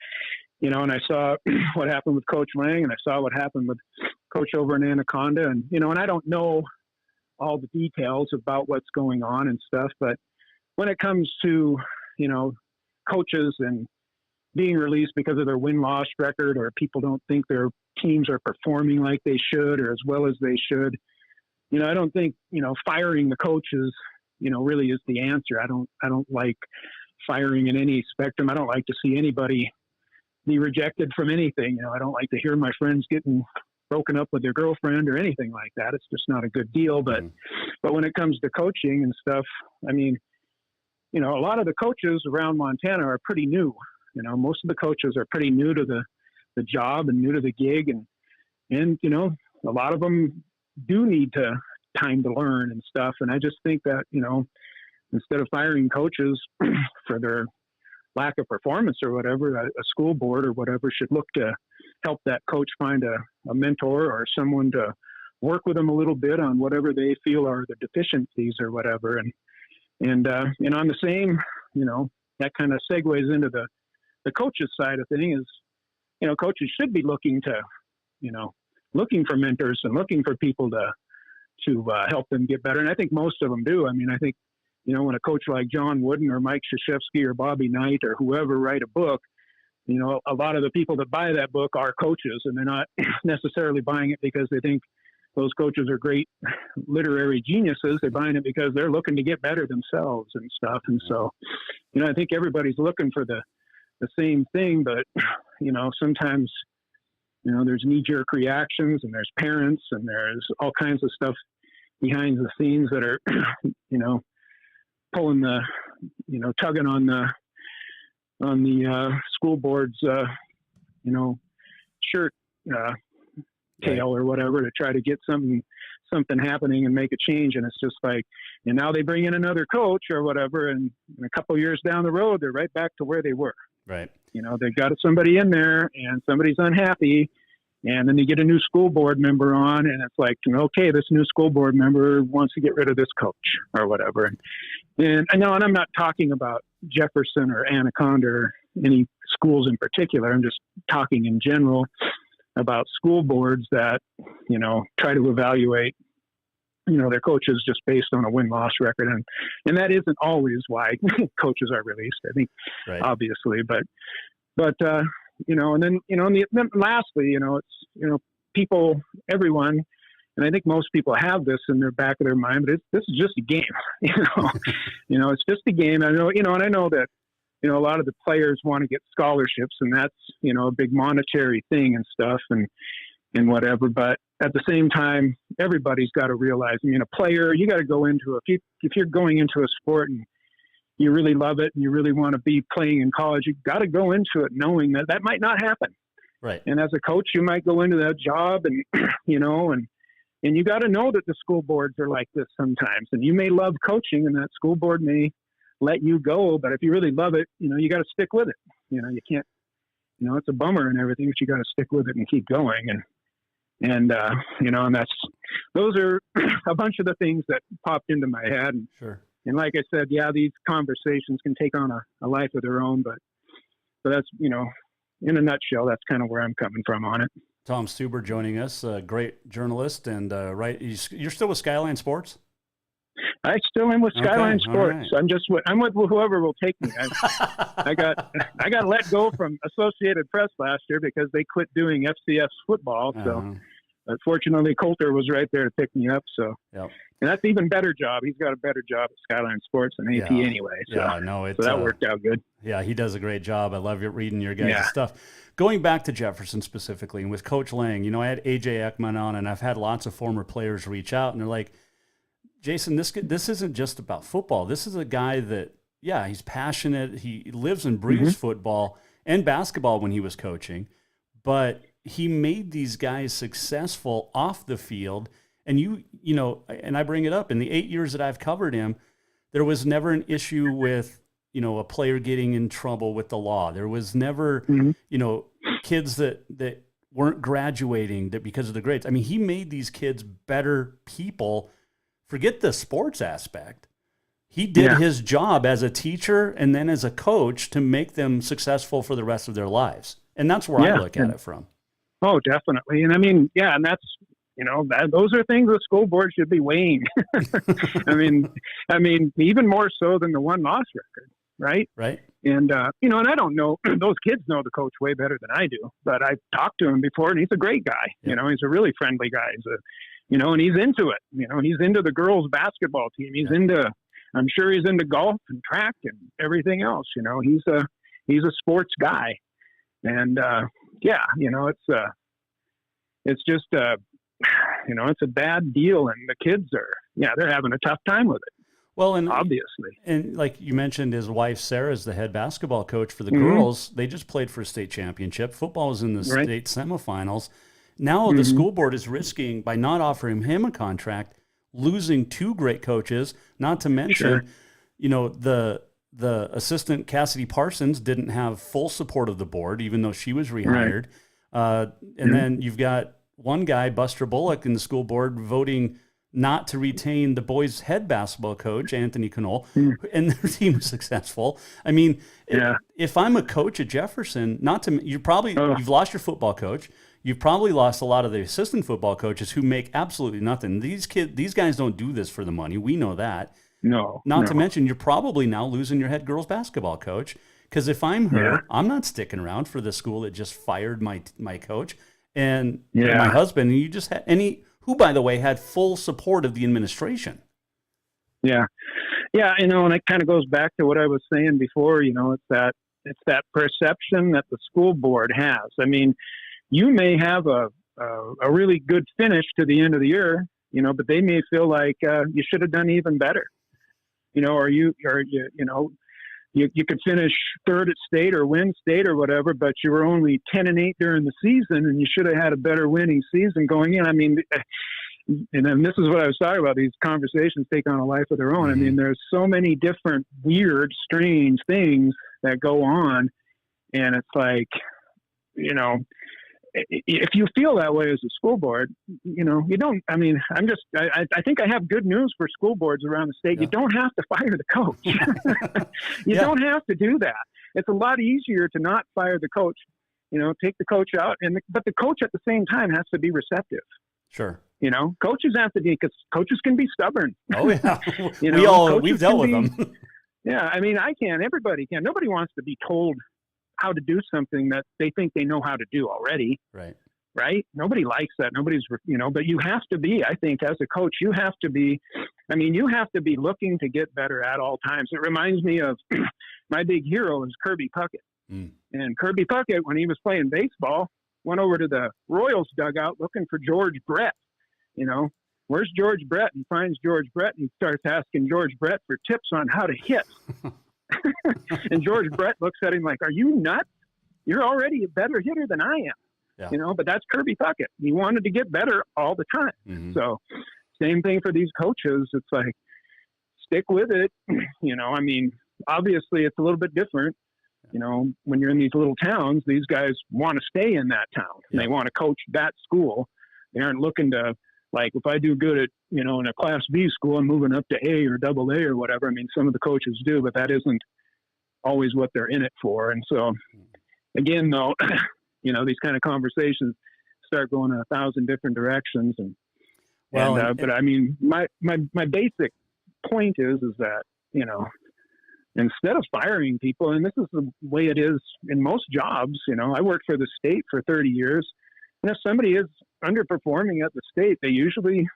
M: and I saw what happened with Coach Layng, and I saw what happened with Coach over in Anaconda. And, and I don't know all the details about what's going on and stuff, but when it comes to, coaches and being released because of their win-loss record, or people don't think their teams are performing like they should or as well as they should, I don't think, firing the coaches, really is the answer. I don't like firing in any spectrum. I don't like to see anybody be rejected from anything. I don't like to hear my friends getting broken up with their girlfriend or anything like that. It's just not a good deal. But when it comes to coaching and stuff, a lot of the coaches around Montana are pretty new. Most of the coaches are pretty new to the job and new to the gig. And a lot of them do need time to learn and stuff. And I just think that, instead of firing coaches for their lack of performance or whatever, a school board or whatever should look to help that coach find a mentor or someone to work with them a little bit on whatever they feel are the deficiencies or whatever. And on the same, that kind of segues into the coaches side of things is, coaches should be looking for mentors and looking for people to help them get better. And I think most of them do. I think, when a coach like John Wooden or Mike Krzyzewski or Bobby Knight or whoever write a book, a lot of the people that buy that book are coaches, and they're not necessarily buying it because they think those coaches are great literary geniuses. They're buying it because they're looking to get better themselves and stuff. And so, I think everybody's looking for the same thing, but, sometimes, there's knee-jerk reactions, and there's parents, and there's all kinds of stuff behind the scenes that are, pulling tugging on the school board's, shirt tail or whatever to try to get something happening and make a change. And it's just like, and now they bring in another coach or whatever, and a couple of years down the road, they're right back to where they were.
H: Right.
M: They've got somebody in there and somebody's unhappy, and then they get a new school board member on, and it's like, okay, this new school board member wants to get rid of this coach or whatever. And I know, and I'm not talking about Jefferson or Anaconda or any schools in particular. I'm just talking in general about school boards that, try to evaluate, their coaches just based on a win-loss record. And that isn't always why coaches are released, I think, obviously. But and then, and then lastly, it's, people, everyone, and I think most people have this in their back of their mind, but this is just a game, it's just a game. I know, and I know that, a lot of the players want to get scholarships, and that's, a big monetary thing and stuff and whatever. But at the same time, everybody's got to realize, a player, you got to go into if you're going into a sport and you really love it and you really want to be playing in college, you got to go into it knowing that might not happen.
H: Right.
M: And as a coach, you might go into that job and, And you got to know that the school boards are like this sometimes. And you may love coaching, and that school board may let you go. But if you really love it, you got to stick with it. You can't. It's a bummer and everything, but you got to stick with it and keep going. And those are a bunch of the things that popped into my head. And,
H: sure.
M: And like I said, yeah, these conversations can take on a life of their own, but that's, in a nutshell, that's kind of where I'm coming from on it.
H: Tom Stuber joining us, a great journalist, and you're still with Skyline Sports?
M: I still am with Skyline Sports.
H: Right.
M: I'm with whoever will take me. I got let go from Associated Press last year because they quit doing FCS football. So fortunately, Coulter was right there to pick me up. So, and that's an even better job. He's got a better job at Skyline Sports than AP anyway. So, so that worked out good.
H: Yeah, he does a great job. I love reading your guys' stuff. Going back to Jefferson specifically, and with Coach Layng, I had AJ Eckman on, and I've had lots of former players reach out, and they're like, Jason, this isn't just about football. This is a guy that, he's passionate. He lives and breathes football and basketball when he was coaching, but he made these guys successful off the field. And and I bring it up, in the 8 years that I've covered him, there was never an issue with, a player getting in trouble with the law. There was never, kids that weren't graduating because of the grades. I mean, he made these kids better people. Forget the sports aspect. He did his job as a teacher and then as a coach to make them successful for the rest of their lives. And that's where I look at it from.
M: Oh, definitely. And I mean, and that's, those are things the school board should be weighing. I mean, even more so than the 1-loss record, right?
H: Right.
M: And, and I don't know, those kids know the coach way better than I do, but I've talked to him before, and he's a great guy. He's a really friendly guy. And he's into it, and he's into the girls' basketball team. I'm sure he's into golf and track and everything else. He's a sports guy. And, it's just, it's a bad deal. And the kids they're having a tough time with it.
H: Well, and
M: obviously.
H: And like you mentioned, his wife, Sarah, is the head basketball coach for the girls. They just played for a state championship. Football was in the state semifinals. Now the school board is risking, by not offering him a contract, losing 2 great coaches, not to mention, the assistant Cassidy Parsons didn't have full support of the board, even though she was rehired. And then you've got one guy, Buster Bullock, in the school board voting not to retain the boys' head basketball coach, Anthony Knoll, and their team was successful. I mean, if I'm a coach at Jefferson, you've lost your football coach. You've probably lost a lot of the assistant football coaches who make absolutely nothing. These guys don't do this for the money. We know that.
M: No.
H: Not to mention, you're probably now losing your head girls basketball coach. Because if I'm her, I'm not sticking around for the school that just fired my coach and my husband. And who, by the way, had full support of the administration.
M: Yeah. Yeah. And it kind of goes back to what I was saying before. It's that perception that the school board has. I mean, you may have a really good finish to the end of the year, but they may feel like you should have done even better, or you could finish third at state or win state or whatever, but you were only 10-8 during the season, and you should have had a better winning season going in. I mean, and this is what I was talking about. These conversations take on a life of their own. I mean, there's so many different weird, strange things that go on, and it's like, if you feel that way as a school board, you don't, I think I have good news for school boards around the state. You don't have to fire the coach. You don't have to do that. It's a lot easier to not fire the coach, take the coach out, but the coach at the same time has to be receptive.
H: Sure.
M: Coaches have to be, because coaches can be stubborn.
H: Oh yeah. We've dealt with them.
M: Yeah. I mean, everybody can. Nobody wants to be told how to do something that they think they know how to do already. Right. Nobody likes that. Nobody's, but you have to be, I think, as a coach, you have to be looking to get better at all times. It reminds me of my big hero is Kirby Puckett. And Kirby Puckett, when he was playing baseball, went over to the Royals dugout looking for George Brett. Where's George Brett? And finds George Brett and starts asking George Brett for tips on how to hit. And George Brett looks at him like, "Are you nuts? You're already a better hitter than I am." you know, but that's Kirby Puckett. He wanted to get better all the time.
H: Mm-hmm.
M: So same thing for these coaches. It's like, stick with it. You know, I mean, obviously it's a little bit different. You know, when you're in these little towns, these guys want to stay in that town. And they want to coach that school. They aren't looking to, like, if I do good at, you know, in a Class B school, I'm moving up to A or double A or whatever. I mean, some of the coaches do, but that isn't always what they're in it for. And so, again, though, you know, these kind of conversations start going in 1,000 different directions. But I mean, my basic point is that, you know, instead of firing people, and this is the way it is in most jobs, you know, I worked for the state for 30 years. And if somebody is underperforming at the state, they usually,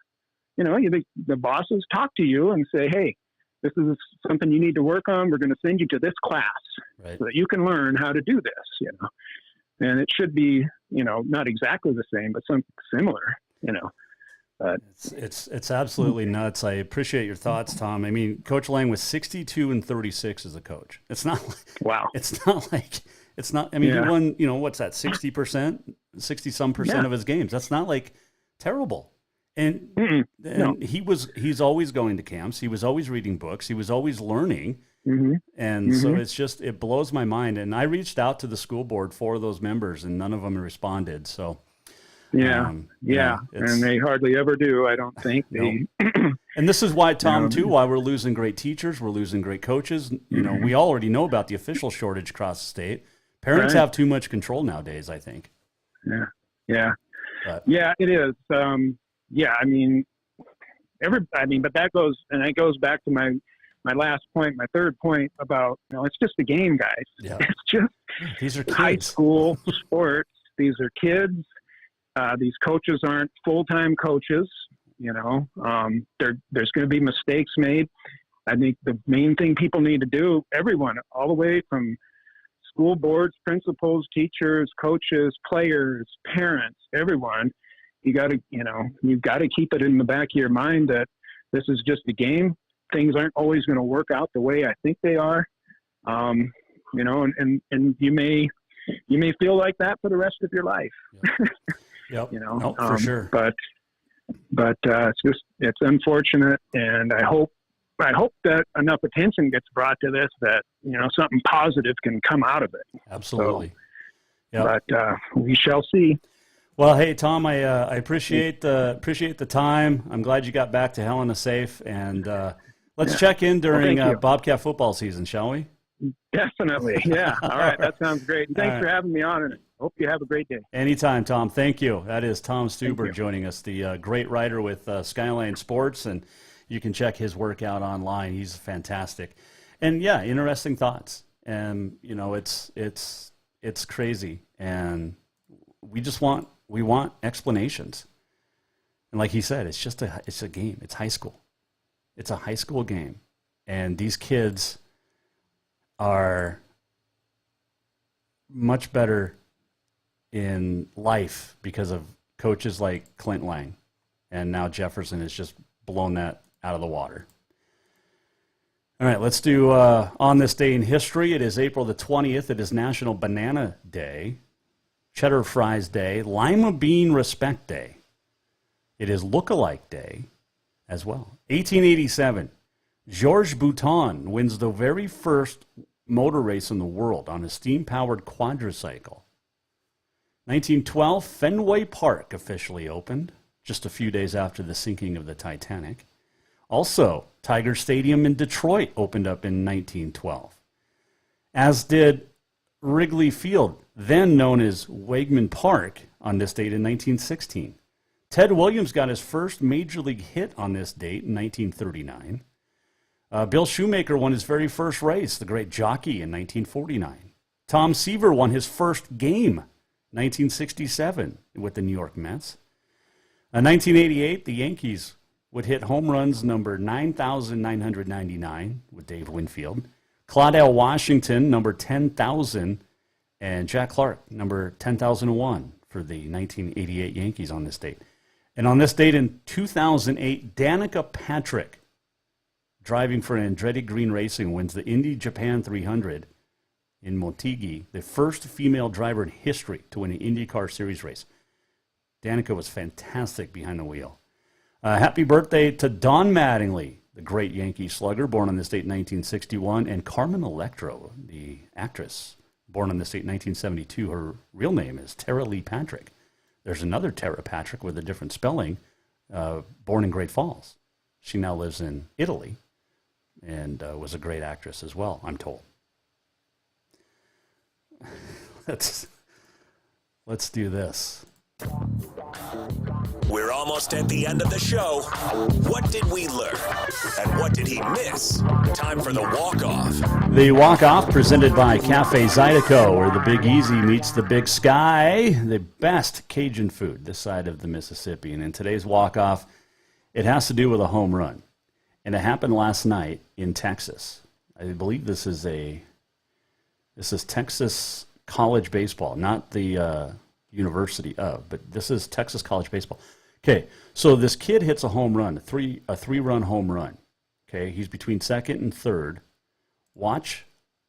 M: you know, the bosses talk to you and say, hey, this is something you need to work on. We're going to send you to this class so that you can learn how to do this, you know. And it should be, you know, not exactly the same, but something similar, you know. But
H: it's absolutely nuts. I appreciate your thoughts, Tom. I mean, Coach Layng was 62-36 as a coach. It's not like,
M: wow.
H: It's not like, it's not, I mean, he won, you know, what's that, 60% of his games. That's not like terrible. And he's always going to camps. He was always reading books. He was always learning. And so it's just, it blows my mind. And I reached out to the school board for those members and none of them responded. So
M: and they hardly ever do, I don't think.
H: And this is why, Tom, too, why we're losing great teachers, we're losing great coaches. You know, we already know about the official shortage across the state. Parents have too much control nowadays, I think.
M: It is. I mean, but that goes back to my last point, my third point about, you know, it's just a game, guys.
H: Yeah.
M: It's just
H: these are kids.
M: High school sports. These are kids. These coaches aren't full-time coaches. You know, there's going to be mistakes made. I think the main thing people need to do, everyone, all the way from school boards, principals, teachers, coaches, players, parents, everyone, you've got to keep it in the back of your mind that this is just a game. Things aren't always going to work out the way I think they are. You know, and you may feel like that for the rest of your life.
H: Yep.
M: You know,
H: for sure.
M: But it's unfortunate, and I hope that enough attention gets brought to this that, you know, something positive can come out of it.
H: Absolutely.
M: But we shall see.
H: Well, hey, Tom, I appreciate the time. I'm glad you got back to Helena safe, and let's check in during Bobcat football season, shall we?
M: Definitely. Yeah. All right. That sounds great. And thanks for having me on, and hope you have a great day.
H: Anytime, Tom. Thank you. That is Tom Stuber joining us, the great writer with Skyline Sports, and you can check his work out online. He's fantastic. And yeah, interesting thoughts. And you know, it's crazy, and we want explanations. And like he said, it's a game. It's high school. It's a high school game, and these kids are much better in life because of coaches like Clint Layng, and now Jefferson has just blown that out of the water. All right, let's do on this day in history. It is April the 20th. It is National Banana Day, Cheddar Fries Day, Lima Bean Respect Day. It is Look-alike Day as well. 1887, Georges Bouton wins the very first motor race in the world on a steam-powered quadricycle. 1912, Fenway Park officially opened, just a few days after the sinking of the Titanic. Also, Tiger Stadium in Detroit opened up in 1912, as did Wrigley Field, then known as Wegman Park, on this date in 1916. Ted Williams got his first major league hit on this date in 1939. Bill Shoemaker won his very first race, the Great Jockey, in 1949. Tom Seaver won his first game, 1967, with the New York Mets. In 1988, the Yankees would hit home runs number 9,999 with Dave Winfield, Claudell Washington, number 10,000, and Jack Clark, number 10,001 for the 1988 Yankees on this date. And on this date in 2008, Danica Patrick, driving for Andretti Green Racing, wins the Indy Japan 300 in Motegi, the first female driver in history to win an IndyCar Series race. Danica was fantastic behind the wheel. Happy birthday to Don Mattingly, the great Yankee slugger, born on this date in 1961, and Carmen Electra, the actress, born on this date in 1972. Her real name is Tara Lee Patrick. There's another Tara Patrick with a different spelling, born in Great Falls. She now lives in Italy and was a great actress as well, I'm told. Let's do this.
A: We're almost at the end of the show. What did we learn? And what did he miss? Time for the walk-off.
H: The walk-off presented by Cafe Zydeco, where the Big Easy meets the Big Sky, the best Cajun food this side of the Mississippi. And in today's walk-off, it has to do with a home run. And it happened last night in Texas. I believe this is Texas college baseball, not the University of, but this is Texas college baseball. Okay, so this kid hits a home run, a three-run home run. Okay, he's between second and third. Watch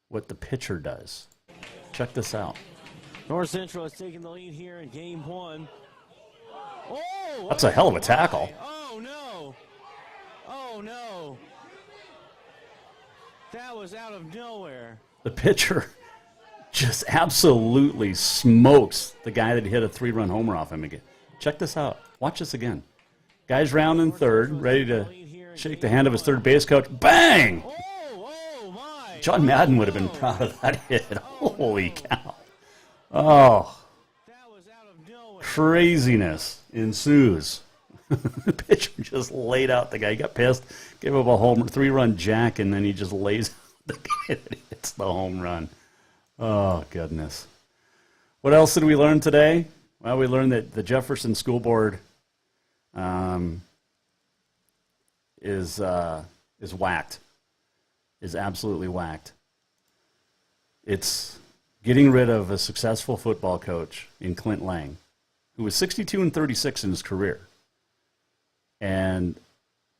H: what the pitcher does. Check this out.
N: North Central is taking the lead here in game one. Oh,
H: that's a hell of a tackle.
N: Oh, no. Oh, no. That was out of nowhere.
H: The pitcher just absolutely smokes the guy that hit a three-run homer off him again. Check this out. Watch this again. Guy's rounding third, ready to shake the hand of his third base coach. Bang! John Madden would have been proud of that hit. Holy cow. Oh. Craziness ensues. The pitcher just laid out the guy. He got pissed, gave up a home three-run jack, and then he just lays out the guy that hits the home run. Oh, goodness. What else did we learn today? Well, we learned that the Jefferson School Board is whacked, is absolutely whacked. It's getting rid of a successful football coach in Clint Layng, who was 62-36 in his career, and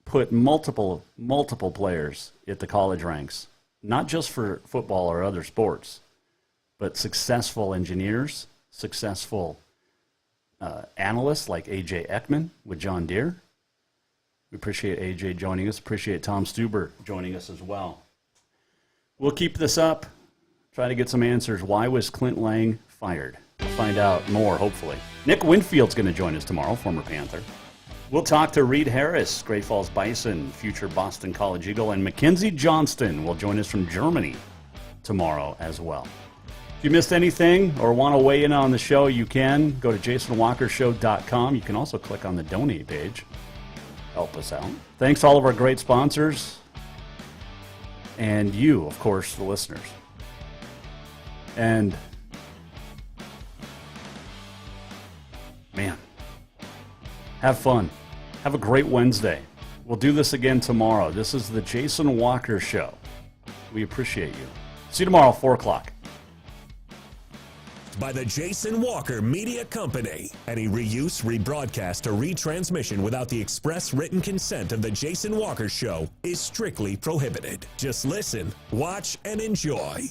H: put multiple players at the college ranks, not just for football or other sports, but successful engineers, successful analysts like A.J. Eckman with John Deere. We appreciate A.J. joining us. Appreciate Tom Stuber joining us as well. We'll keep this up. Try to get some answers. Why was Clint Layng fired? We'll find out more, hopefully. Nick Winfield's going to join us tomorrow, former Panther. We'll talk to Reed Harris, Great Falls Bison, future Boston College Eagle, and Mackenzie Johnston will join us from Germany tomorrow as well. If you missed anything or want to weigh in on the show, you can. Go to jasonwalkershow.com. You can also click on the donate page. Help us out. Thanks to all of our great sponsors. And you, of course, the listeners. And, man, have fun. Have a great Wednesday. We'll do this again tomorrow. This is the Jason Walker Show. We appreciate you. See you tomorrow, 4 o'clock.
A: By the Jason Walker Media Company. Any reuse, rebroadcast, or retransmission without the express written consent of the Jason Walker Show is strictly prohibited. Just listen, watch, and enjoy.